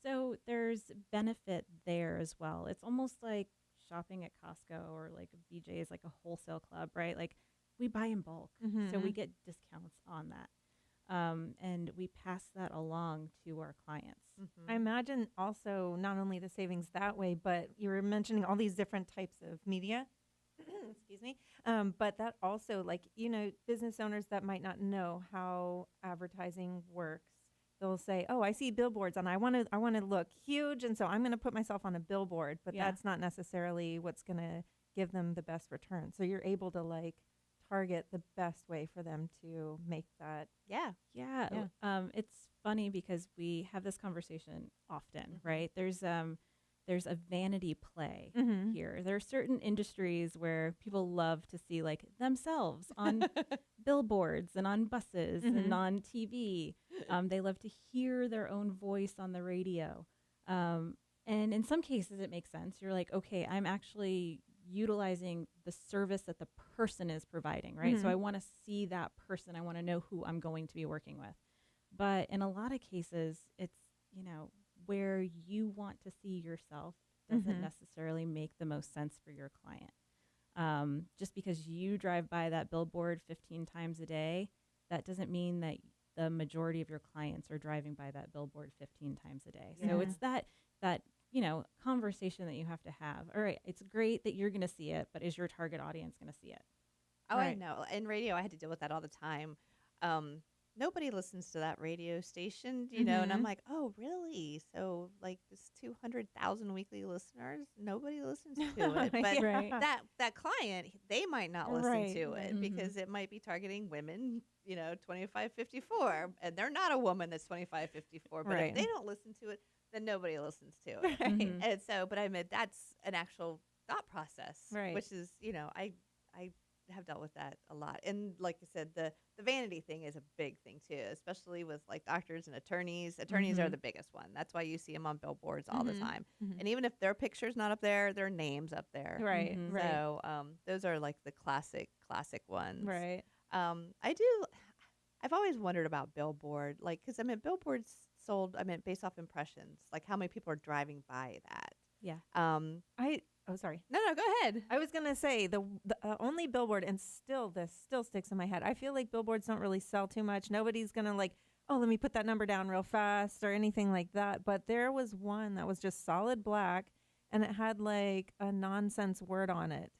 So there's benefit there as well. It's almost like shopping at Costco or like a BJ's, like a wholesale club, right? Like we buy in bulk. So we get discounts on that. And we pass that along to our clients. I imagine also not only the savings that way, but you were mentioning all these different types of media. excuse me. But that also, like, business owners that might not know how advertising works, they'll say, "Oh, I see billboards, and I want to look huge, and so I'm going to put myself on a billboard." But that's not necessarily what's going to give them the best return. So you're able to like target the best way for them to make that. Yeah. It's funny because we have this conversation often, right? There's a vanity play here. There are certain industries where people love to see like themselves on billboards and on buses and on TV. They love to hear their own voice on the radio. And in some cases it makes sense. You're like, okay, I'm actually utilizing the service that the person is providing, right? So I want to see that person. I want to know who I'm going to be working with. But in a lot of cases, it's, where you want to see yourself doesn't necessarily make the most sense for your client. Just because you drive by that billboard 15 times a day, that doesn't mean that the majority of your clients are driving by that billboard 15 times a day. So it's that conversation that you have to have. All right, it's great that you're going to see it, but is your target audience going to see it? Oh, right. I know. In radio, I had to deal with that all the time. Nobody listens to that radio station, and I'm like, oh, really? So, like, this 200,000 weekly listeners, nobody listens to it. But that client, they might not listen to it because it might be targeting women, 25, 54, and they're not a woman that's 25, 54. But if they don't listen to it, then nobody listens to it. And so, but I mean, that's an actual thought process, which is, I have dealt with that a lot. And like I said, the vanity thing is a big thing too, especially with like doctors and attorneys. Attorneys are the biggest one. That's why you see them on billboards all the time. And even if their picture's not up there, their name's up there. So those are like the classic ones. I've always wondered about billboard, like, because billboards sold, based off impressions, like how many people are driving by that. Oh, sorry. No, go ahead. I was going to say the only billboard, and this still sticks in my head. I feel like billboards don't really sell too much. Nobody's going to like, oh, let me put that number down real fast or anything like that. But there was one that was just solid black, and it had like a nonsense word on it.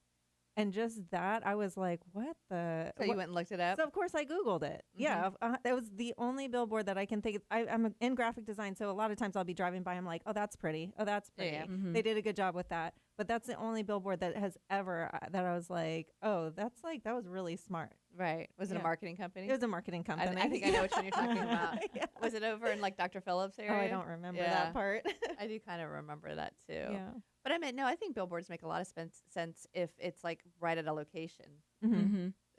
And just that, I was like, what the? So you went and looked it up? So, of course, I Googled it. Yeah, that was the only billboard that I can think of. I'm in graphic design, so a lot of times I'll be driving by. I'm like, oh, that's pretty. Oh, that's pretty. Yeah. They did a good job with that. But that's the only billboard that has ever, that I was like, oh, that was really smart. Right. Was it a marketing company? It was a marketing company. I think I know which one you're talking about. Was it over in like Dr. Phillips area? Oh, I don't remember that part. I do kind of remember that too. Yeah. But I think billboards make a lot of sense if it's like right at a location.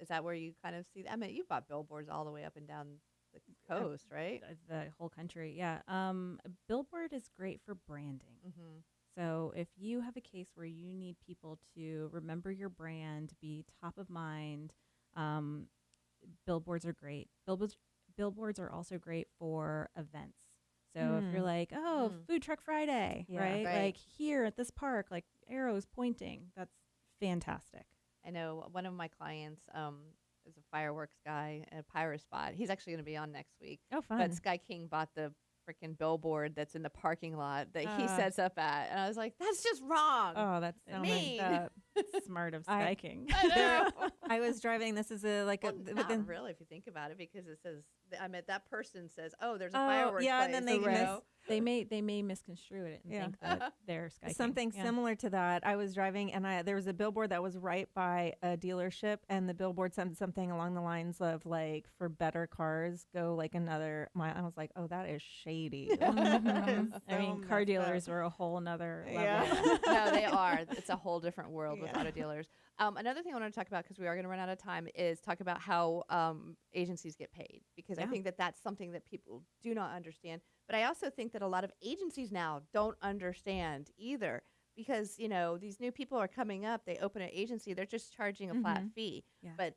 Is that where you kind of see that? You've bought billboards all the way up and down the coast, right? The whole country, yeah. A billboard is great for branding. So if you have a case where you need people to remember your brand, be top of mind, billboards are great. Billboards are also great for events. So if you're like, oh, Food Truck Friday, right? Like here at this park, like arrows pointing, that's fantastic. I know one of my clients is a fireworks guy at Pyro Spot. He's actually going to be on next week. Oh, fun. But Sky King bought the freaking billboard that's in the parking lot that he sets up at. And I was like, that's just wrong. Oh, that's mean. Smart of Sky King. I was driving. This is not really, if you think about it, because it says, that person says, oh, there's a fireworks place. And then they may misconstrue it and think that they're Sky King. Something similar to that. I was driving, and there was a billboard that was right by a dealership, and the billboard said something along the lines of like, for better cars, go like another mile. I was like, oh, that is shady. Car dealers are a whole nother level. No, they are. It's a whole different world with auto dealers. Another thing I want to talk about, because we are going to run out of time, is talk about how agencies get paid, because I think that that's something that people do not understand. But I also think that a lot of agencies now don't understand either, because, these new people are coming up. They open an agency. They're just charging a flat fee. Yeah. But,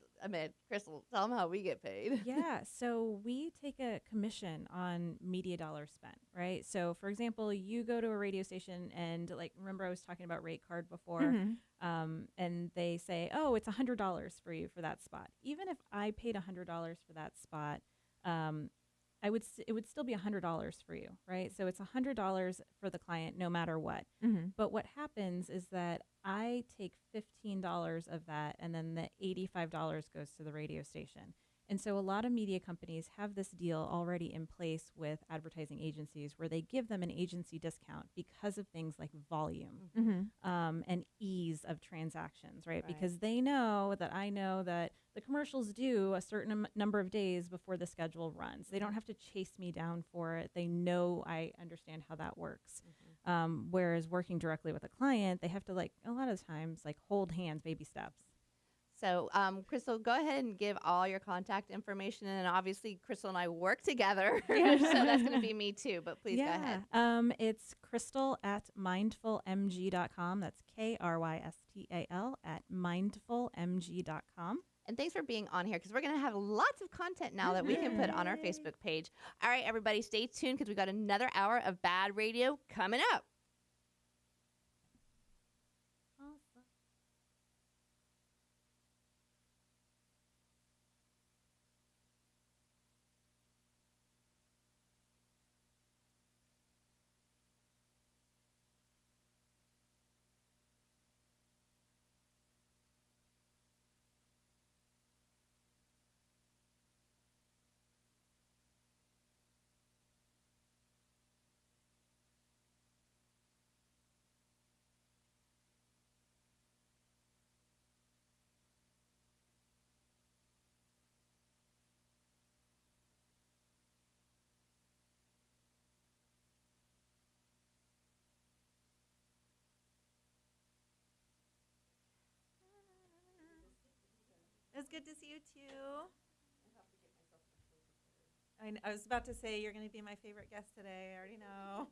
Crystal, tell them how we get paid. Yeah. So we take a commission on media dollars spent, right? So, for example, you go to a radio station and, like, remember I was talking about rate card before, and they say, oh, it's $100 for you for that spot. Even if I paid $100 for that spot, it would still be $100 for you, right? So it's $100 for the client no matter what. Mm-hmm. But what happens is that I take $15 of that, and then the $85 goes to the radio station. And so a lot of media companies have this deal already in place with advertising agencies where they give them an agency discount because of things like volume and ease of transactions, right? Because they know that I know that the commercials due a certain number of days before the schedule runs. They don't have to chase me down for it. They know I understand how that works. Whereas working directly with a client, they have to, like, a lot of times, like, hold hands, baby steps. So, Crystal, go ahead and give all your contact information. And obviously, Crystal and I work together. So that's going to be me too. But please go ahead. It's Crystal at mindfulmg.com. That's KRYSTAL at mindfulmg.com. And thanks for being on here, because we're going to have lots of content now that we can put on our Facebook page. All right, everybody, stay tuned, because we've got another hour of BaaD Radio coming up. It was good to see you too. I was about to say you're going to be my favorite guest today. I already know.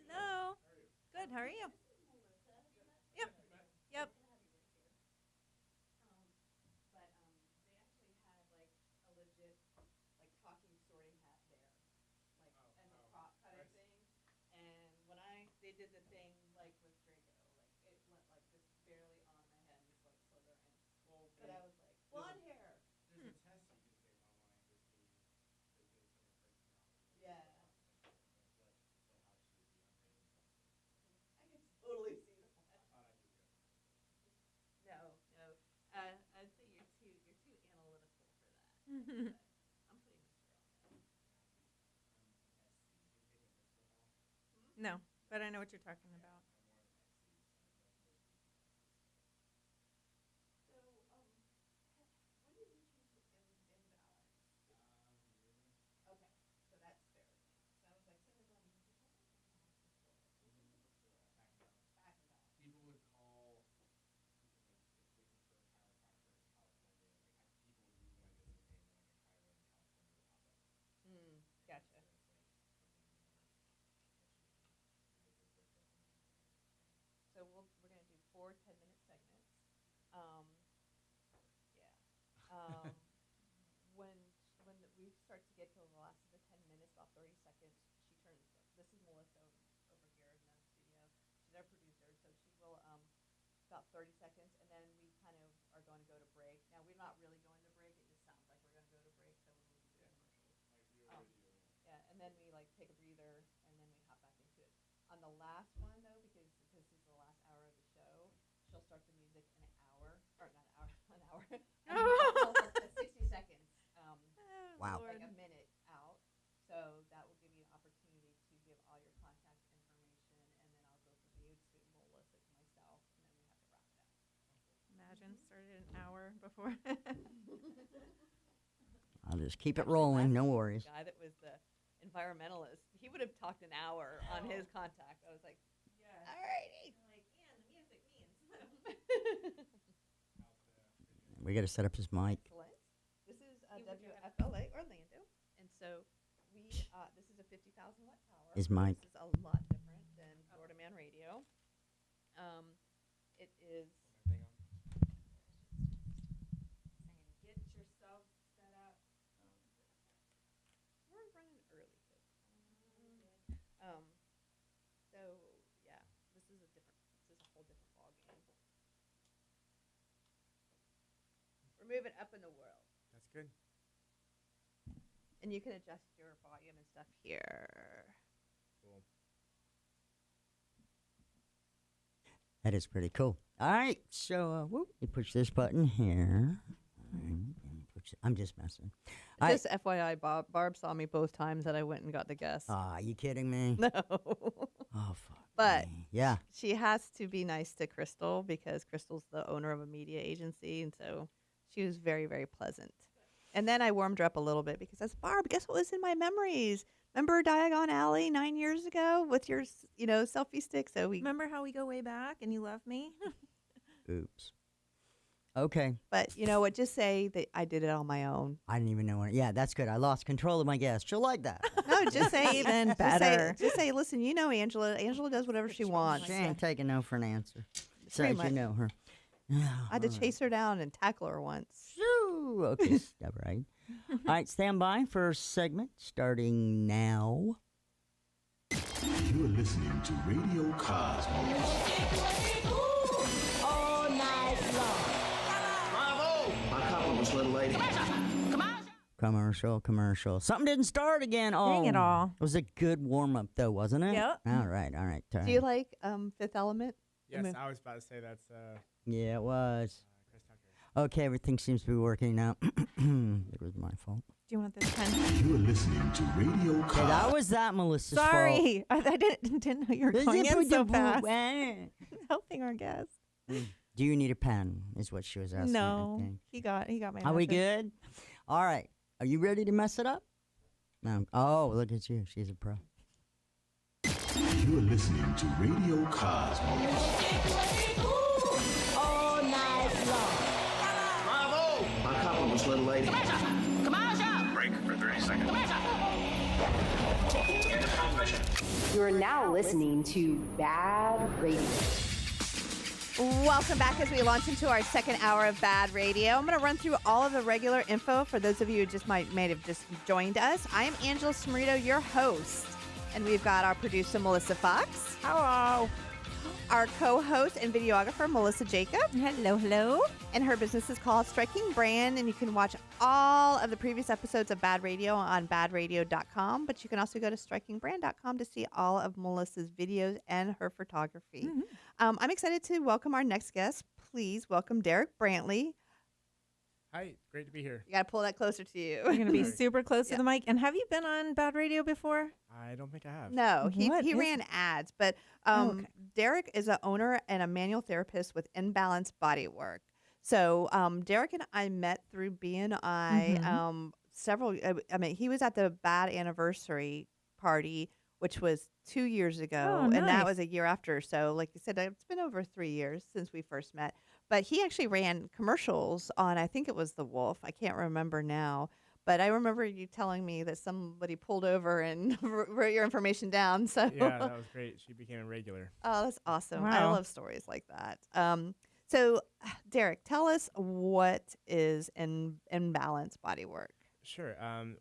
Hello. Good. How are you? Yep. Yep. But they actually had, like, a legit, like, talking sorting hat there, like, as a prop kind of thing. And when they did the thing, like, with Draco, like, it went, like, just barely on my head, just, like, slither in. But I was like, blonde hair. No, but I know what you're talking about. Gotcha. So we're going to do 4 10-minute segments. Yeah. When we start to get to the last of the 10 minutes, about 30 seconds, she turns. This is Melissa over here in the studio. She's our producer, so she will about 30 seconds, and then we kind of are going to go to break. Now we're not really going to break. It just sounds like we're going to go to break, so we'll do commercials. Yeah, and then we like take a breather, and then we hop back into it. On the last one though, because this is the last hour of the show, she'll start the music in an hour, or not an hour, an hour, 60 seconds. Wow. Like a minute out. So that will give you an opportunity to give all your contact information, and then I'll go from you to Melissa to myself, and then we have to wrap it up. Imagine started an hour before. I'll just keep it rolling. No worries. The guy that was the environmentalist, he would have talked an hour on his contact. I was like, all righty. Like, and the music means. We got to set up his mic. Excellent. This is WFLA Orlando, and so this is a 50,000 watt tower. His mic. This is a lot different than Florida Man Radio. It is. Get yourself set up. We're running early, kids. So yeah, this is a whole different ball game. We're moving up in the world. That's good. And you can adjust your volume and stuff here. Cool. That is pretty cool. All right, so you push this button here. I'm just messing. Just FYI, Barb saw me both times that I went and got the guest. Are you kidding me? No. Oh, fuck. But me. Yeah. she has to be nice to Crystal because Crystal's the owner of a media agency, and so she was very, very pleasant. And then I warmed her up a little bit because I said, Barb, guess what was in my memories? Remember Diagon Alley 9 years ago with your, selfie stick? So we Remember how we go way back and you love me? Oops. Okay. But you know what? Just say that I did it on my own. I didn't even know what. Yeah, that's good. I lost control of my guest. She'll like that. No, just say Even better. Just say, listen, you know Angela. Angela does whatever she wants. She ain't taking no for an answer. Pretty Says you much. know her. I had to chase her down and tackle her once. Shoo. Okay, all right. All right, stand by for segment starting now. You're listening to Radio Cosmos. All night long. Bravo! My compliments, little lady. Commercial. Something didn't start again. Oh, Dang it all. It was a good warm-up, though, wasn't it? Yep. All right. Do you like Fifth Element? Yes, I was about to say that's Yeah, it was. Chris Tucker. Okay, everything seems to be working now. It was my fault. Do you want this pen? You're listening to Radio Okay, that Cosmos. was that Melissa's fault. Sorry. I didn't know you were going in so fast. Do Helping our guest. you need a pen? Is what she was asking. I No. think. He got my Are we message. good? All right. Are you ready to mess it up? No. Oh, look at you. She's a pro. You're listening to Radio Cosmos. All night long. Bravo! My compliments, little lady. Break for 30 seconds. You are now listening to BaaD Radio. Welcome back as we launch into our second hour of BaaD Radio. I'm going to run through all of the regular info for those of you who just might have just joined us. I am Angela Smerito, your host, and we've got our producer, Melissa Fox. Hello. Our co-host and videographer, Melissa Jacob. Hello. And her business is called Striking Brand, and you can watch all of the previous episodes of BaaD Radio on baadradio.com, but you can also go to strikingbrand.com to see all of Melissa's videos and her photography. I'm excited to welcome our next guest. Please welcome Derek Brantley. Hi, great to be here. You got to pull that closer to you. You're going to be Sorry. super close Yeah. to the mic. And have you been on BaaD Radio before? I don't think I have. No, he What is ran ads, but okay. Derek is an owner and a manual therapist with Imbalance Bodywork. So Derek and I met through BNI several. I mean, he was at the BaaD anniversary party, which was 2 years ago, Oh, and nice. that was a year after. So, like you said, it's been over 3 years since we first met. But he actually ran commercials on, I think it was The Wolf. I can't remember now. But I remember you telling me that somebody pulled over and wrote your information down. So Yeah, that was great. She became a regular. oh, that's awesome. I Wow. love stories like that. So, Derek, tell us what is Imbalance Bodywork. Sure.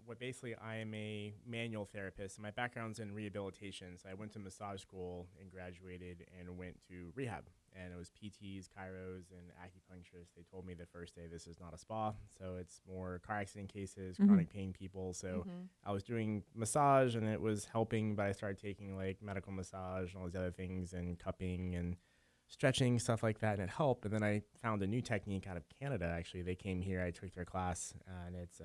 What basically, I am a manual therapist. My background's in rehabilitation. So I went to massage school and graduated and went to rehab. And it was PTs, chiros, and acupuncturists. They told me the first day this is not a spa. So it's more car accident cases, chronic pain people. So I was doing massage and it was helping, but I started taking like medical massage and all these other things and cupping and stretching, stuff like that, and it helped. And then I found a new technique out of Canada. Actually, they came here. I took their class, and it's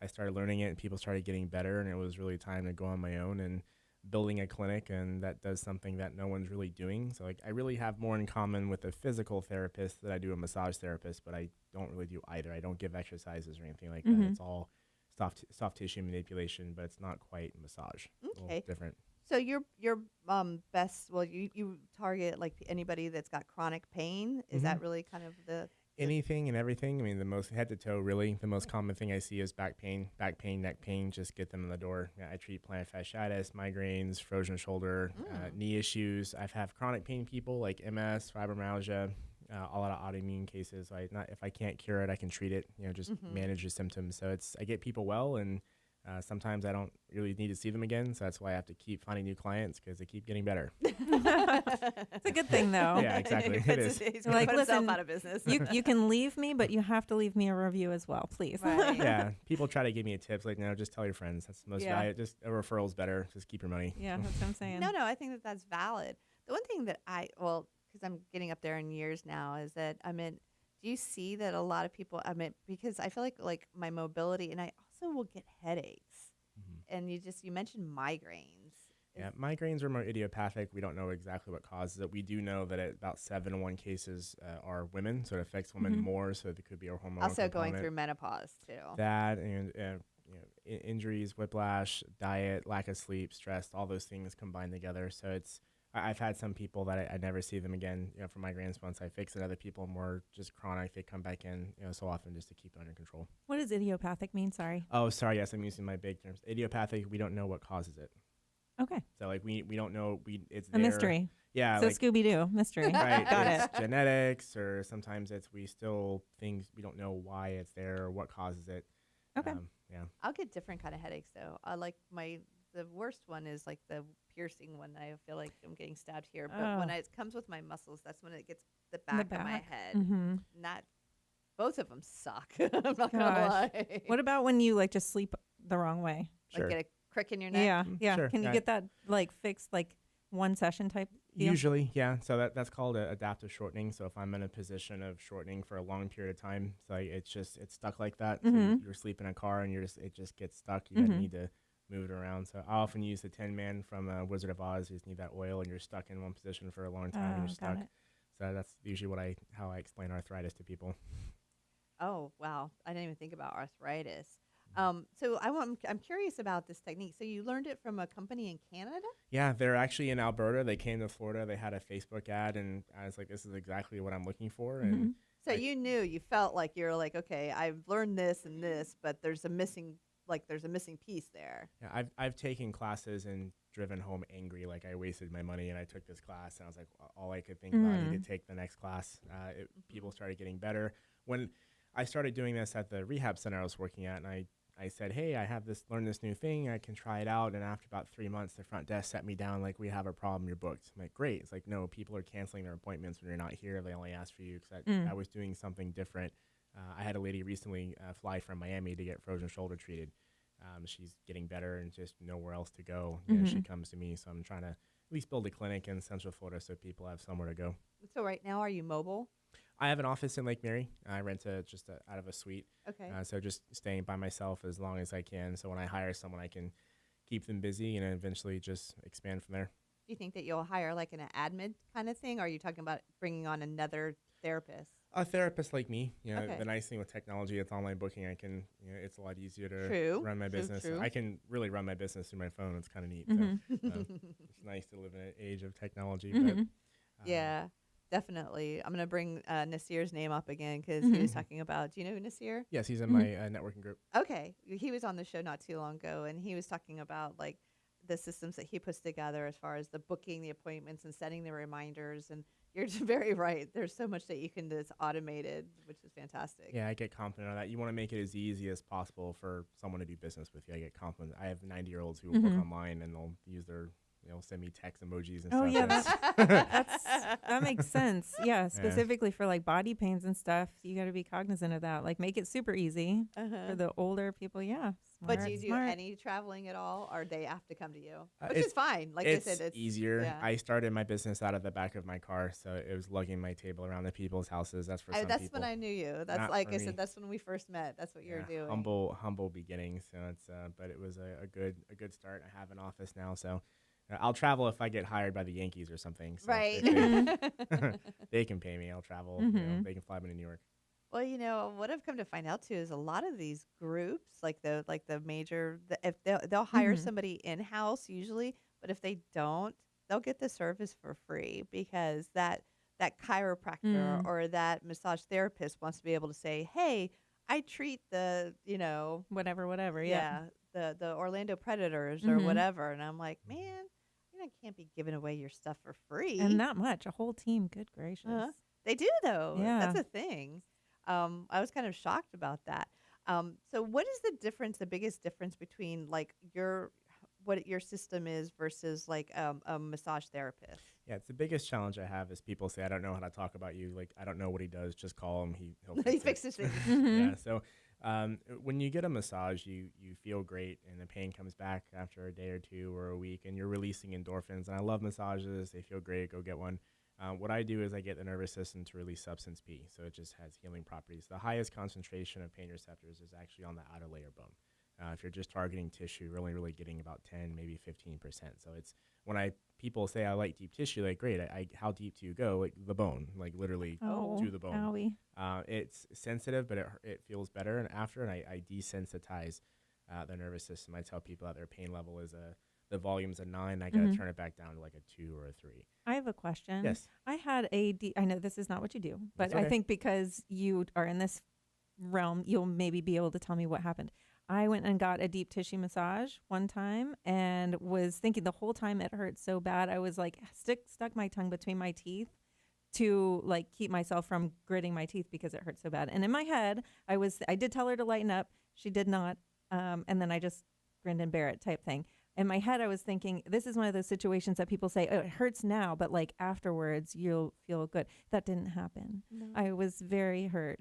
I started learning it, and people started getting better. And it was really time to go on my own and building a clinic, and that does something that no one's really doing. So like, I really have more in common with a physical therapist than I do a massage therapist, but I don't really do either. I don't give exercises or anything like that. It's all soft tissue manipulation, but it's not quite massage. A Okay. little different. So your best, well, you target like anybody that's got chronic pain. Is that really kind of the Anything and everything. I mean, the most head to toe, really. The most common thing I see is back pain, neck pain. Just get them in the door. Yeah, I treat plantar fasciitis, migraines, frozen shoulder, knee issues. I've had chronic pain people like MS, fibromyalgia, a lot of autoimmune cases. If I can't cure it, I can treat it. Just manage the symptoms. So I get people well, and sometimes I don't really need to see them again. So that's why I have to keep finding new clients because they keep getting better. It's a good thing, though. Yeah, exactly. It is. He's Like, put himself listen, out of business. You can leave me, but you have to leave me a review as well, please. Right. Yeah, people try to give me a tips like, no, just tell your friends. That's the most Yeah. valuable. Just a referral's better. Just keep your money. Yeah, that's what I'm saying. No, I think that that's valid. The one thing that because I'm getting up there in years now, is that do you see that a lot of people? Because I feel like my mobility, and I also will get headaches. And you mentioned migraines. Yeah, migraines are more idiopathic. We don't know exactly what causes it. We do know that about 7 in 1 cases are women, so it affects women more. So there could be a hormonal Also going component. through menopause too. That and injuries, whiplash, diet, lack of sleep, stress, all those things combined together. So I've had some people that I never see them again, for migraines once I fix it. Other people more just chronic. They come back in, so often just to keep it under control. What does idiopathic mean? Sorry. Oh, sorry. Yes, I'm using my big terms. Idiopathic, we don't know what causes it. Okay. So like we don't know. It's A there. mystery. Yeah. So like, Scooby-Doo, mystery. right. Got it's it. genetics, or sometimes we don't know why it's there or what causes it. Okay. Yeah. I'll get different kind of headaches though. I like the worst one is like the piercing one. I feel like I'm getting stabbed here, but when it comes with my muscles, that's when it gets the back of my head. Mm-hmm. Not both of them suck. I'm not gonna Gosh. lie. What about when you just sleep the wrong way? Sure. Like get a crick in your neck? Yeah, yeah. Sure. Can you Yeah. get that fixed one session type deal? Usually, yeah. So that's called adaptive shortening. So if I'm in a position of shortening for a long period of time, so it's stuck like that. So you're sleeping in a car and it just gets stuck. You need to move it around. So I often use the Tin Man from Wizard of Oz. You just need that oil, and you're stuck in one position for a long time, and you're stuck. It. So that's usually how I explain arthritis to people. Oh wow, I didn't even think about arthritis. So I'm curious about this technique. So you learned it from a company in Canada? Yeah, they're actually in Alberta. They came to Florida. They had a Facebook ad, and I was like, this is exactly what I'm looking for. And So you felt like you're like, okay, I've learned this and this, but there's a missing piece there. yeah, I've taken classes and driven home angry, like I wasted my money, and I took this class, and I was like, all I could think about, I need to take the next class. People started getting better. When I started doing this at the rehab center I was working at, and I said, hey, I have learned this new thing. I can try it out. And after about 3 months, the front desk set me down like, we have a problem. You're booked. I'm like, great. It's like, no, people are canceling their appointments when you're not here. They only ask for you because I was doing something different. I had a lady recently fly from Miami to get frozen shoulder treated. She's getting better and just nowhere else to go. She comes to me. So I'm trying to at least build a clinic in Central Florida so people have somewhere to go. So right now, are you mobile? I have an office in Lake Mary. I rent out of a suite. Okay. So just staying by myself as long as I can. So when I hire someone, I can keep them busy and eventually just expand from there. Do you think that you'll hire like an admin kind of thing? Or are you talking about bringing on another therapist? A therapist like me, Okay. The nice thing with technology, it's online booking. I can, it's a lot easier to True. run my business. True. I can really run my business through my phone. It's kind of neat. So, it's nice to live in an age of technology. But, Yeah, definitely. I'm going to bring Nasir's name up again because he was talking about, do you know Nasir? Yes, he's in my networking group. Okay. He was on the show not too long ago, and he was talking about like the systems that he puts together as far as the booking the appointments and setting the reminders. And you're very right. There's so much that you can do that's automated, which is fantastic. Yeah, I get confident on that. You want to make it as easy as possible for someone to do business with you. I get confident. I have 90-year-olds who will book online and they'll use their, send me text emojis and stuff. Oh yeah, and that makes sense. Yeah, specifically for like body pains and stuff, you got to be cognizant of that. Like make it super easy for the older people. Yeah. But do you do smart. any traveling at all, or they have to come to you? Which it's- is fine. Like it's I said, it's easier. yeah. I started my business out of the back of my car, so it was lugging my table around to people's houses. That's for some That's people. when I knew you. That's Not like for I me. said. That's when we first met. That's what you're doing. Humble beginnings. So it's but it was a good start. I have an office now, so I'll travel if I get hired by the Yankees or something. So Right. they can pay me. I'll travel. They can fly me to New York. Well, what I've come to find out too is a lot of these groups, like the major, if they'll hire somebody in house usually, but if they don't, they'll get the service for free because that chiropractor or that massage therapist wants to be able to say, hey, I treat the whatever. the Orlando Predators or whatever, and I'm like, man, can't be giving away your stuff for free. And not much. A whole team. Good gracious. They do though. Yeah. That's a thing. I was kind of shocked about that. So what is the biggest difference between like what your system is versus like a massage therapist? Yeah, it's the biggest challenge I have is people say, I don't know how to talk about you. Like, I don't know what he does. Just call him. He'll He fix fixes it. things. Yeah, so when you get a massage, you feel great, and the pain comes back after a day or two or a week, and you're releasing endorphins. And I love massages. They feel great. Go get one. What I do is I get the nervous system to release substance P, so it just has healing properties. The highest concentration of pain receptors is actually on the outer layer bone. If you're just targeting tissue, you're only really getting about 10, maybe 15%. So it's when people say I like deep tissue, like great, how deep do you go? Like the bone, like literally to the bone. Owie. It's sensitive, but it feels better. And after, I desensitize the nervous system. I tell people that their pain level is the volume's a 9. I got to turn it back down to like a 2 or a 3. I have a question. Yes. I had I know this is not what you do, but That's okay. I think because you are in this realm, you'll maybe be able to tell me what happened. I went and got a deep tissue massage one time and was thinking the whole time it hurt so bad. I was like stuck my tongue between my teeth to like keep myself from gritting my teeth because it hurt so bad. And in my head, I did tell her to lighten up. She did not. And then I just grinned and bear it type thing. In my head, I was thinking, this is one of those situations that people say, oh, it hurts now, but like afterwards, you'll feel good. That didn't happen. No. I was very hurt.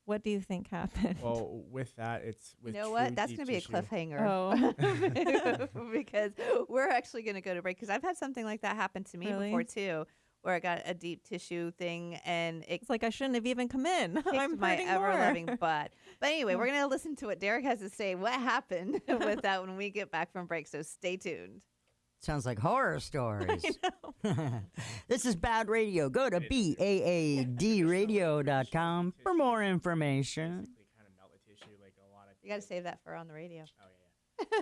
What do you think happened? Well, with that, it's with you know what? That's going to be a tissue. cliffhanger. Oh. Because we're actually going to go to break because I've had something like that happen to me before too, where I got a deep tissue thing and it's like I shouldn't have even come in. I'm my hurting ever more. loving butt. But anyway, we're going to listen to what Derek has to say. What happened with that when we get back from break? So stay tuned. Sounds like horror stories. This is BaaD Radio. Go to BaaDradio.com for more information. Kind of melt the tissue like a lot of. You got to save that for on the radio. Oh yeah.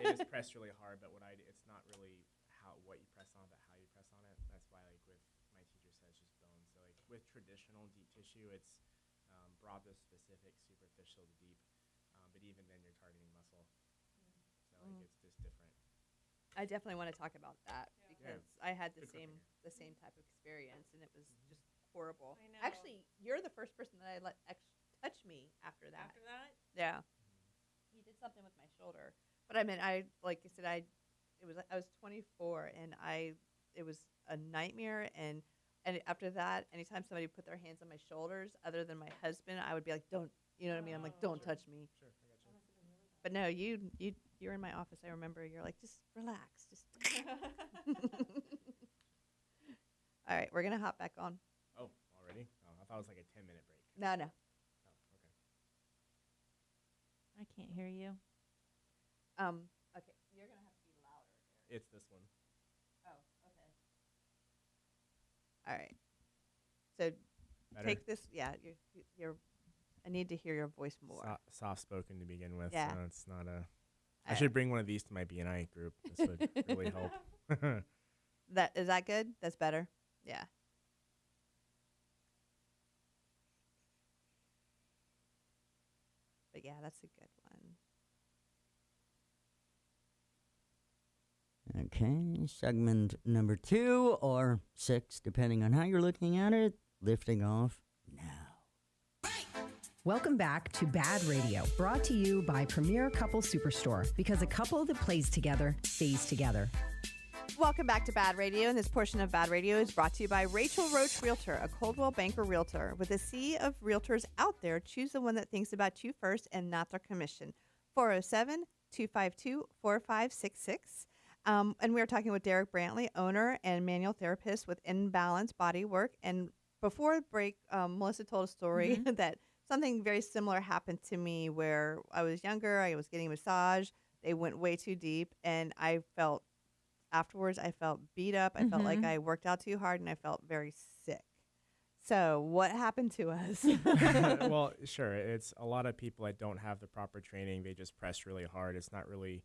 They just press really hard, but what I do, it's not really what you press on, but how you press on it. That's why like with my teacher says just bone. So like with traditional deep tissue, it's broad to specific, superficial to deep. But even then, you're targeting muscle. So like it's just different. I definitely want to talk about that because I had the Good same type of experience and it was just horrible. I know. Actually, you're the first person that I let touch me after that. After that? Yeah. You did something with my shoulder. But I mean, I was 24 and it was a nightmare and after that, anytime somebody put their hands on my shoulders other than my husband, I would be like, don't, you know what I mean? I'm like, don't touch me. Sure, I got you. But no, you're in my office. I remember you're like, just relax. Just all right, we're going to hop back on. Oh, already? Oh, I thought it was like a 10-minute break. No, no. Oh, okay. I can't hear you. Okay, you're gonna have to be louder. It's this one. Oh, okay. All right. So Better? take this. Yeah, you're. I need to hear your voice more. Soft spoken to begin with. Yeah. So it's not a. I All should right. bring one of these to my BNI group. This would really help. That is that good? That's better. Yeah. But yeah, that's a good one. Okay, segment number 2 or 6, depending on how you're looking at it, lifting off now. Welcome back to BaaD Radio, brought to you by Premier Couple Superstore, because a couple that plays together stays together. Welcome back to BaaD Radio, and this portion of BaaD Radio is brought to you by Rachel Roach Realtor, a Coldwell Banker Realtor. With a sea of realtors out there, choose the one that thinks about you first and not their commission. 407-252-4566. And we were talking with Derek Brantley, owner and manual therapist with Imbalance Body Work. And before the break, Melissa told a story that something very similar happened to me where I was younger. I was getting a massage. They went way too deep, and I felt afterwards, I felt beat up. I felt like I worked out too hard, and I felt very sick. So what happened to us? Well, sure. It's a lot of people that don't have the proper training. They just press really hard. It's not really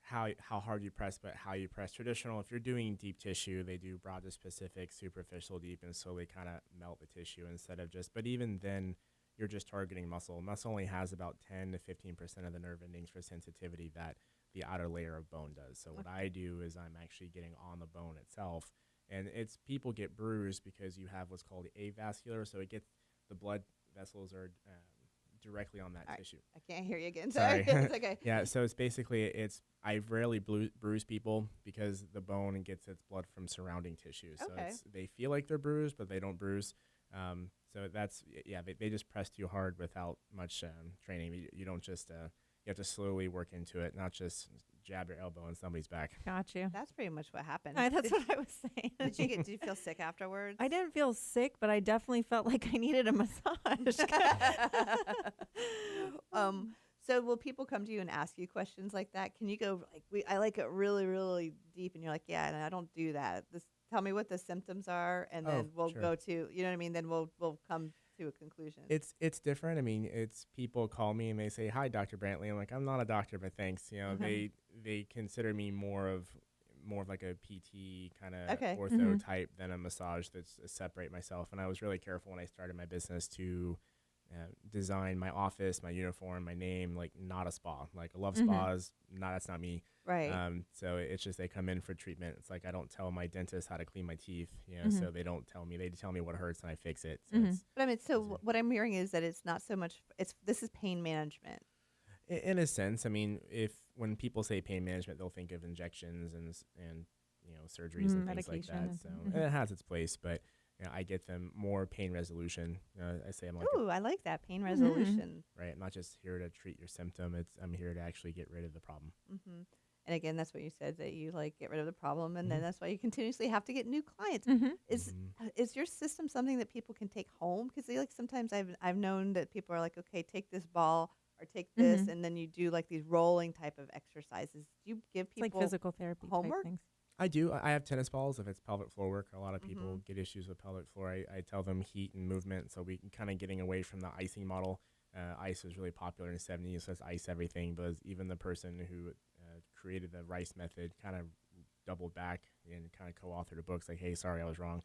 how hard you press, but how you press. Traditional, if you're doing deep tissue, they do broad to specific, superficial deep, and slowly kind of melt the tissue instead of just. But even then, you're just targeting muscle. Muscle only has about 10 to 15% of the nerve endings for sensitivity that the outer layer of bone does. So what I do is I'm actually getting on the bone itself. And it's people get bruised because you have what's called avascular. So it gets the blood vessels are directly on that tissue. I can't hear you again. Sorry. It's okay. Yeah. So it's basically I rarely bruise people because the bone gets its blood from surrounding tissue. So they feel like they're bruised, but they don't bruise. So that's, they just press too hard without much training. You don't just, you have to slowly work into it, not just jab your elbow in somebody's back. Got you. That's pretty much what happened. That's what I was saying. Did you feel sick afterwards? I didn't feel sick, but I definitely felt like I needed a massage. So will people come to you and ask you questions like that? Can you go I like it really, really deep, and you're like, yeah, and I don't do that. Tell me what the symptoms are, and then we'll go to, you know what I mean? Then we'll come to a conclusion. It's different. I mean, it's people call me and they say, "Hi, Dr. Brantley." I'm like, I'm not a doctor, but thanks. You know, they consider me more of like a PT kind of ortho type than a massage that's separate myself. And I was really careful when I started my business to design my office, my uniform, my name, like not a spa. Like I love spas, that's not me. Right. So it's just they come in for treatment. It's like I don't tell my dentist how to clean my teeth, you know, so they don't tell me. They tell me what hurts and I fix it. So but I mean, what I'm hearing is that it's not so much. This is pain management. In a sense, I mean, when people say pain management, they'll think of injections and you know surgeries and things like that. So and it has its place, but you know, I get them more pain resolution. I say I'm like, ooh, I like that pain resolution. Right. I'm not just here to treat your symptom. I'm here to actually get rid of the problem. And again, that's what you said, that you get rid of the problem, and then that's why you continuously have to get new clients. Is your system something that people can take home? Because sometimes I've known that people are like, okay, take this ball or take this, and then you do these rolling type of exercises. Do you give people like physical therapy homework? type things? I do. I have tennis balls if it's pelvic floor work. A lot of people get issues with pelvic floor. I tell them heat and movement, so we can kind of getting away from the icing model. Ice was really popular in the 70s, so it's ice everything. But even the person who created the rice method kind of doubled back and kind of co-authored a book. It's like, hey, sorry, I was wrong.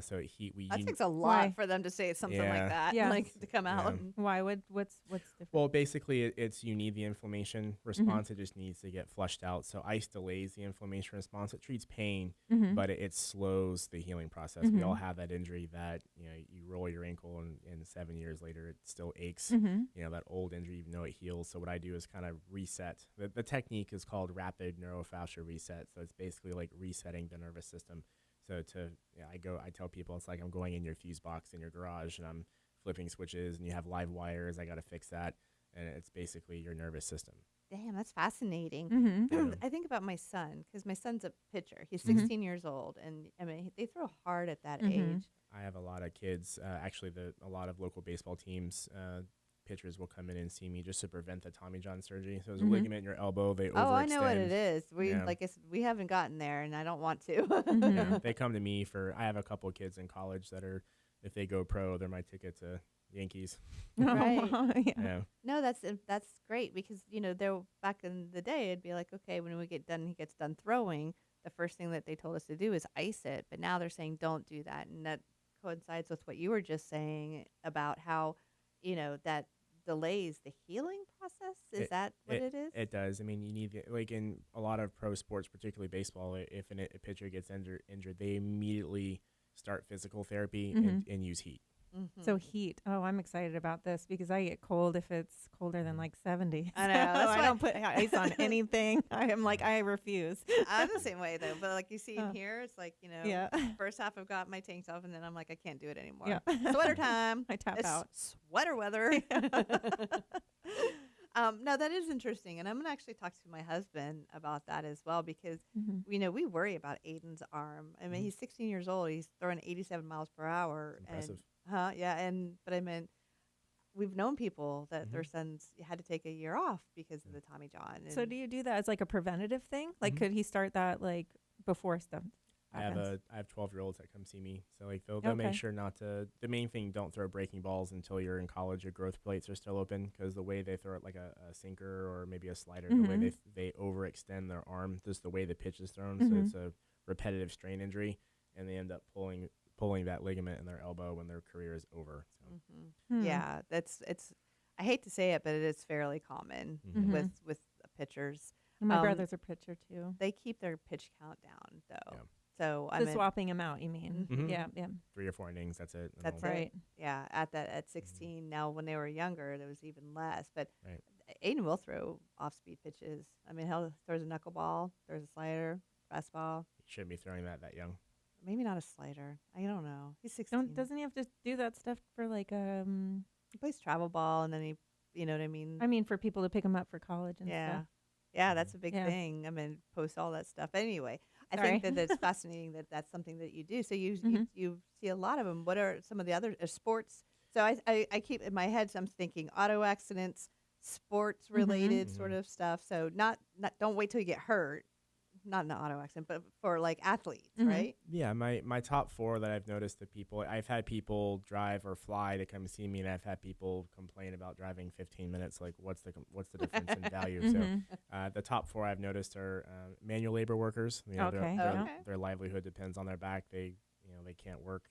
So heat. That takes a lot for them to say something like that, to come out. Why? What's different? Well, basically, it's you need the inflammation response. It just needs to get flushed out. So ice delays the inflammation response. It treats pain, but it slows the healing process. We all have that injury that you roll your ankle and 7 years later it still aches. You know, that old injury, even though it heals. So what I do is kind of reset. The technique is called rapid neurofascial reset. So it's basically like resetting the nervous system. So I tell people it's like I'm going in your fuse box in your garage and I'm flipping switches and you have live wires. I got to fix that. And it's basically your nervous system. Damn, that's fascinating. I think about my son, because my son's a pitcher. He's 16 years old. And I mean, they throw hard at that age. I have a lot of kids. Actually, a lot of local baseball teams, pitchers will come in and see me just to prevent the Tommy John surgery. So it's a ligament in your elbow. They overextend. Oh, I know what it is. Like I said, we haven't gotten there, and I don't want to. Yeah, they come to me I have a couple of kids in college that are, if they go pro, they're my ticket to Yankees. Right. Yeah. No, that's great because there back in the day it'd be like, okay, when he gets done throwing, the first thing that they told us to do is ice it, but now they're saying don't do that, and that coincides with what you were just saying about how that delays the healing process. Is that what it is? It does. I mean, you need, like in a lot of pro sports, particularly baseball, if a pitcher gets injured, they immediately start physical therapy and use heat. Mm-hmm. So heat. Oh, I'm excited about this because I get cold if it's colder than like 70. I know. So I don't put ice on anything. I refuse. I'm the same way though. But like you see in here, it's like, first half I've got my tank top and then I'm like, I can't do it anymore. Yeah. Sweater time. I tap out. Sweater weather. No, that is interesting. And I'm going to actually talk to my husband about that as well because, we worry about Aiden's arm. I mean, he's 16 years old. He's throwing 87 miles per hour. Impressive. But I meant we've known people that their sons had to take a year off because of the Tommy John. So do you do that as like a preventative thing? Like, could he start that like before stuff happens? I have 12-year-olds that come see me. So like they'll make sure not to. The main thing, don't throw breaking balls until you're in college. Your growth plates are still open because the way they throw it, like a sinker or maybe a slider, the way they overextend their arm, just the way the pitch is thrown. So it's a repetitive strain injury, and they end up pulling that ligament in their elbow when their career is over. So. Yeah, I hate to say it, but it is fairly common with pitchers. My brother's a pitcher too. They keep their pitch count down though. Yeah. So swapping them out, you mean? Yeah. 3 or 4 innings, that's it. That's right. Yeah, at 16. Now, when they were younger, there was even less. But Aiden will throw off-speed pitches. I mean, he throws a knuckleball, throws a slider, fastball. He shouldn't be throwing that young. Maybe not a slider. I don't know. He's 16. Doesn't he have to do that stuff for like He plays travel ball, and then he, you know what I mean? I mean, for people to pick him up for college and stuff. Yeah, that's a big thing. I mean, post all that stuff. Anyway, I think that it's fascinating that that's something that you do. So you see a lot of them. What are some of the other sports? So I keep in my head, so I'm thinking auto accidents, sports related sort of stuff. So not don't wait till you get hurt. Not an auto accident, but for like athletes, right? Yeah, my top 4 that I've noticed that people, I've had people drive or fly to come see me, and I've had people complain about driving 15 minutes. Like, what's the difference in value? So the top 4 I've noticed are manual labor workers. Their livelihood depends on their back. They can't work.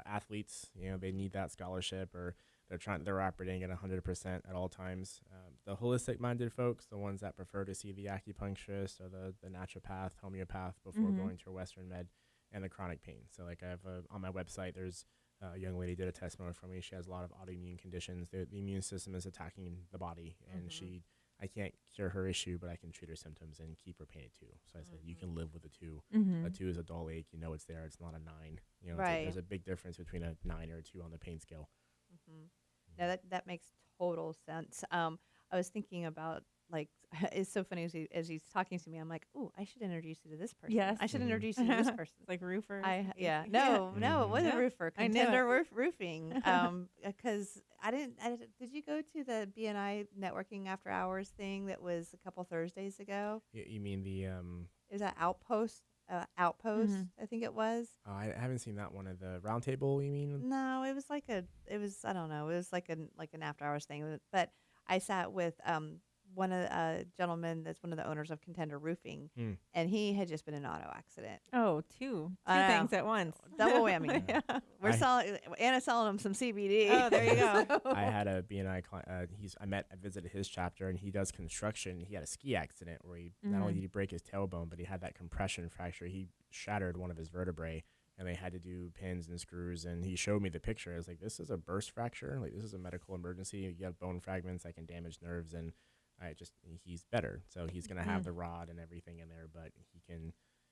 Athletes, they need that scholarship, or they're operating at 100% at all times. The holistic-minded folks, the ones that prefer to see the acupuncturist or the naturopath, homeopath before going to a Western med, and the chronic pain. So like I have on my website, there's a young lady did a testimony for me. She has a lot of autoimmune conditions. The immune system is attacking the body, and I can't cure her issue, but I can treat her symptoms and keep her pain at 2. So I said, you can live with a 2. A 2 is a dull ache. It's there. It's not a 9. There's a big difference between a 9 or a 2 on the pain scale. No, that makes total sense. I was thinking about, like, it's so funny as he's talking to me, I'm like, ooh, I should introduce you to this person. Yes. I should introduce you to this person. Like roofer. No, it wasn't roofer. Contender roofing. Because did you go to the BNI networking after hours thing that was a couple Thursdays ago? You mean the Is that Outpost? I think it was. I haven't seen that one. Of the round table, you mean? No, it was like I don't know. It was like an after hours thing. But I sat with one of a gentleman that's one of the owners of Contender Roofing, and he had just been in an auto accident. Oh, two things at once. Double whammy. We're selling Anna's selling him some CBD. Oh, there you go. I had a BNI client. I visited his chapter, and he does construction. He had a ski accident where he not only did he break his tailbone, but he had that compression fracture. He shattered one of his vertebrae, and they had to do pins and screws. And he showed me the picture. I was like, "This is a burst fracture. Like, this is a medical emergency. You have bone fragments that can damage nerves." And he's better, so he's gonna have the rod and everything in there, but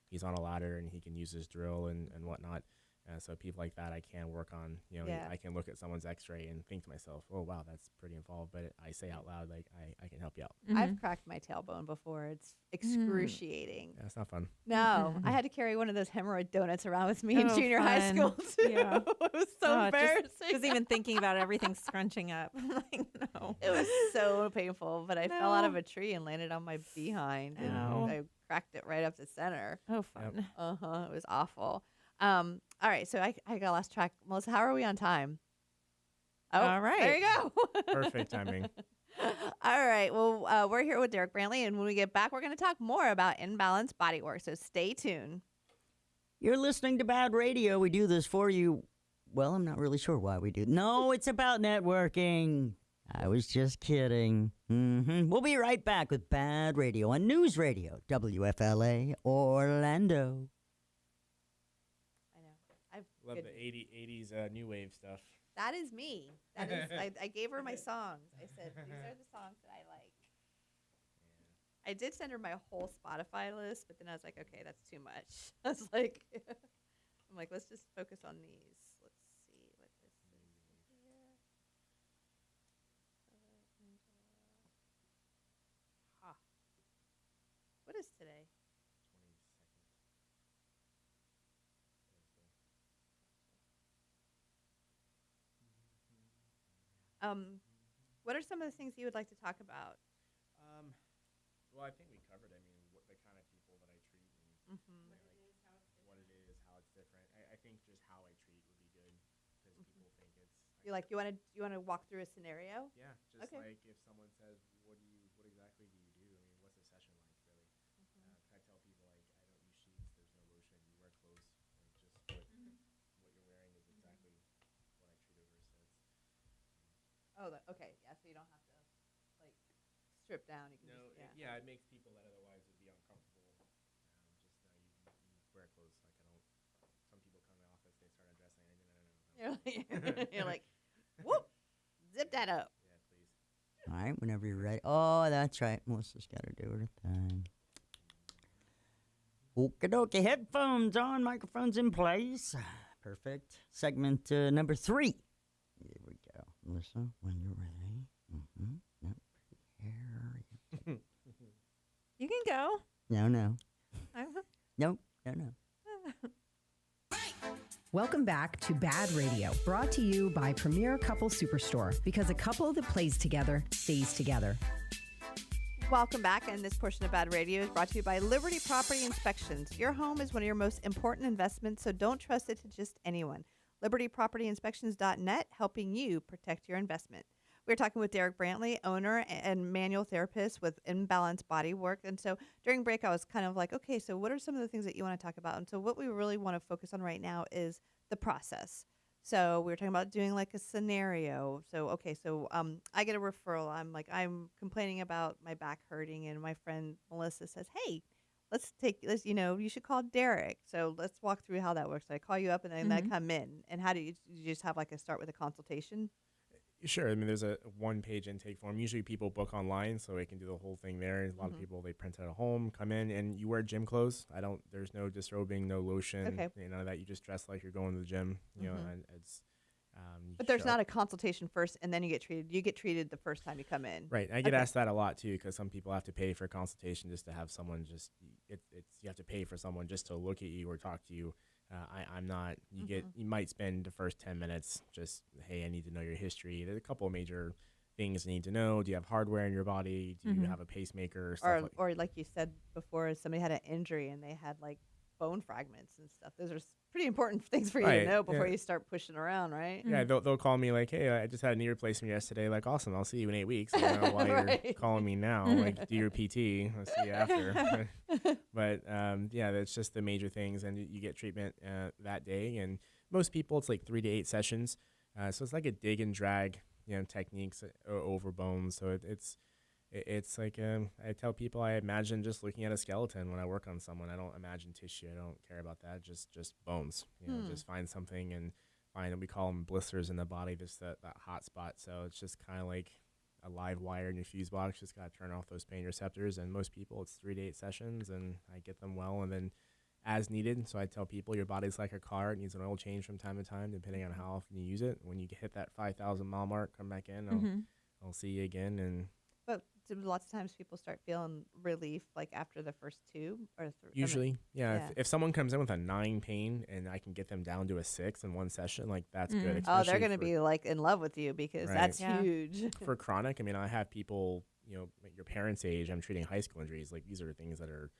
he's on a ladder and he can use his drill and whatnot. So people like that, I can work on. Yeah. I can look at someone's X-ray and think to myself, "Oh wow, that's pretty involved." But I say out loud, like, I can help you out. I've cracked my tailbone before. It's excruciating. Yeah, it's not fun. No, I had to carry one of those hemorrhoid donuts around with me in Oh, junior high fun. school too. Yeah. It was so embarrassing. Just even thinking about everything scrunching up. I'm like, no. It was so painful, but I fell out of No. a tree and landed on my behind, and Ow. I cracked it right up the center. Oh, fun. It was awful. All right, so I got lost track. Melissa, how are we on time? Oh, All right. there you go. Perfect timing. All right, well, we're here with Derek Brantley, and when we get back, we're going to talk more about imbalanced bodywork. So stay tuned. You're listening to BaaD Radio. We do this for you. Well, I'm not really sure why we do. No, it's about networking. I was just kidding. We'll be right back with BaaD Radio on News Radio, WFLA Orlando. I know. I've Love good- the 80s new wave stuff. That is me. That is. I gave her my songs. I said these are the songs that I like. I did send her my whole Spotify list, but then I was like, okay, that's too much. I was like, I'm like, let's just focus on these. Let's see what this is here. Ha. What is today? What are some of the things you would like to talk about? Well, I think we covered. I mean, the kind of people that I treat and what it is, how it's different. I think just how I treat would be good because people think it's. You want to walk through a scenario? Yeah, just Okay. like if someone says, what exactly do you do? I mean, what's a session like, really? I tell people, like, I don't use sheets, there's no lotion, you wear clothes. Like, just what you're wearing is exactly what I treat over. So it's, Okay. Yeah, so you don't have to like strip down. You can just, yeah, it makes people that otherwise would be uncomfortable. Just now you wear clothes. Like I don't. Some people come in the office, they start undressing. You're like, whoop, zip that up. Yeah, please. All right, whenever you're ready. Oh, that's right. Melissa's got to do her thing. Okie dokie. Headphones on, microphones in place. Perfect. Segment number 3. Here we go. Melissa, when you're ready. Yep. Here. You can go. No. I'm- No. Welcome back to BaaD Radio, brought to you by Premier Couple Superstore, because a couple that plays together stays together. Welcome back, and this portion of BaaD Radio is brought to you by Liberty Property Inspections. Your home is one of your most important investments, so don't trust it to just anyone. LibertyPropertyInspections.net, helping you protect your investment. We're talking with Derek Brantley, owner and manual therapist with Imbalanced Bodywork. And so during break, I was kind of like, okay, so what are some of the things that you want to talk about? And so what we really want to focus on right now is the process. So we were talking about doing like a scenario. So, okay, so I get a referral. I'm complaining about my back hurting, and my friend Melissa says, hey, you should call Derek. So let's walk through how that works. I call you up, and then I come in. And how do you just have like a start with a consultation? Sure. I mean, there's a one-page intake form. Usually people book online, so they can do the whole thing there. A lot of people, they print it at home, come in, and you wear gym clothes. There's no disrobing, no lotion, none of that. You just dress like you're going to the gym, you know, and it's. But there's not a consultation first, and then you get treated. You get treated the first time you come in. Right. I get asked that a lot, too, because some people have to pay for a consultation just to have someone you have to pay for someone just to look at you or talk to you. I'm not. You might spend the first 10 minutes just, hey, I need to know your history. There's a couple of major things you need to know. Do you have hardware in your body? Do you have a pacemaker? Or like you said before, somebody had an injury and they had like bone fragments and stuff. Those are pretty important things for you to know before you start pushing around, right? Yeah, they'll call me like, hey, I just had a knee replacement yesterday. Like, awesome, I'll see you in 8 weeks. I don't know why you're calling me now. Like, do your PT. I'll see you after. But, that's just the major things. And you get treatment that day. And most people, it's like 3 to 8 sessions. So it's like a dig and drag, techniques over bones. So it's like I tell people I imagine just looking at a skeleton when I work on someone. I don't imagine tissue. I don't care about that. Just bones. Just find something and find. We call them blisters in the body. Just that hot spot. So it's just kind of like a live wire in your fuse box. Just got to turn off those pain receptors. And most people, it's 3 to 8 sessions, and I get them well. And then as needed. So I tell people your body's like a car; it needs an oil change from time to time, depending on how often you use it. When you hit that 5,000 mile mark, come back in. I'll see you again. And But lots of times people start feeling relief like after the first two or usually, if someone comes in with a 9 pain and I can get them down to a 6 in one session, like that's good. Oh, they're especially going to be like in love with you because that's huge. For chronic, I mean, I have people, your parents' age, I'm treating high school injuries. Like these are things that are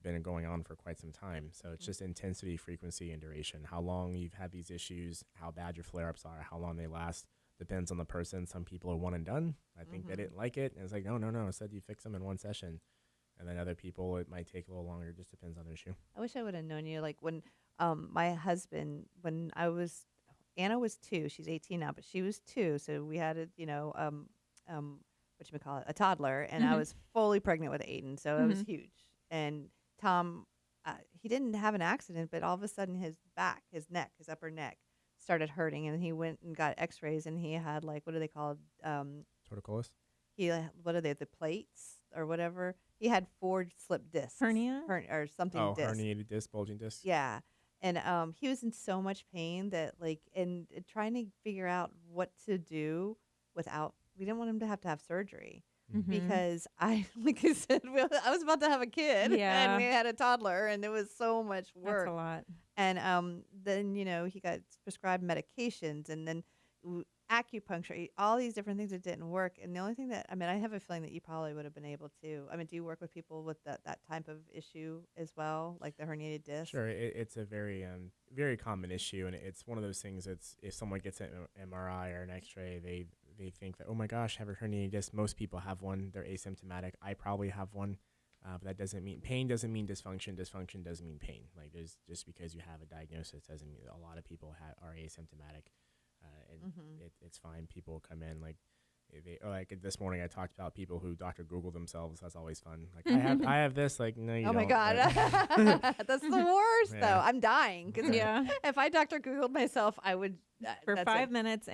been going on for quite some time. So it's just intensity, frequency, and duration. How long you've had these issues, how bad your flare-ups are, how long they last. Depends on the person. Some people are one and done. I think they didn't like it. And it's like, no. I said you fix them in one session. And then other people, it might take a little longer. It just depends on the issue. I wish I would have known you. Like when my husband, Anna was 2. She's 18 now, but she was 2. So we had a toddler, and I was fully pregnant with Aiden. So it was huge. And Tom, he didn't have an accident, but all of a sudden his upper neck started hurting, and he went and got x-rays, and he had like, what are they called? Torticollis? What are they, the plates or whatever? He had 4 slip discs. Hernia? Or something. Herniated disc, bulging disc. Yeah. And he was in so much pain that and trying to figure out what to do we didn't want him to have surgery. Because like I said, I was about to have a kid, and we had a toddler, and it was so much work. That's a lot. And then he got prescribed medications, and then acupuncture, all these different things that didn't work. And the only thing that I have a feeling that you probably would have been able to. Do you work with people with that type of issue as well, like the herniated disc? Sure, it's a very very common issue, and it's one of those things. It's if someone gets an MRI or an X-ray, they think that, oh my gosh, I have a herniated disc. Most people have one. They're asymptomatic. I probably have one, but that doesn't mean pain. Doesn't mean dysfunction. Dysfunction doesn't mean pain. Like there's just because you have a diagnosis doesn't mean a lot of people are asymptomatic, and it's fine. People come in like this morning I talked about people who Dr. Google themselves. That's always fun. Like I have this. Like no, you don't. Oh my God, that's the worst though. I'm dying because if I Dr. Googled myself, I would for 5 minutes.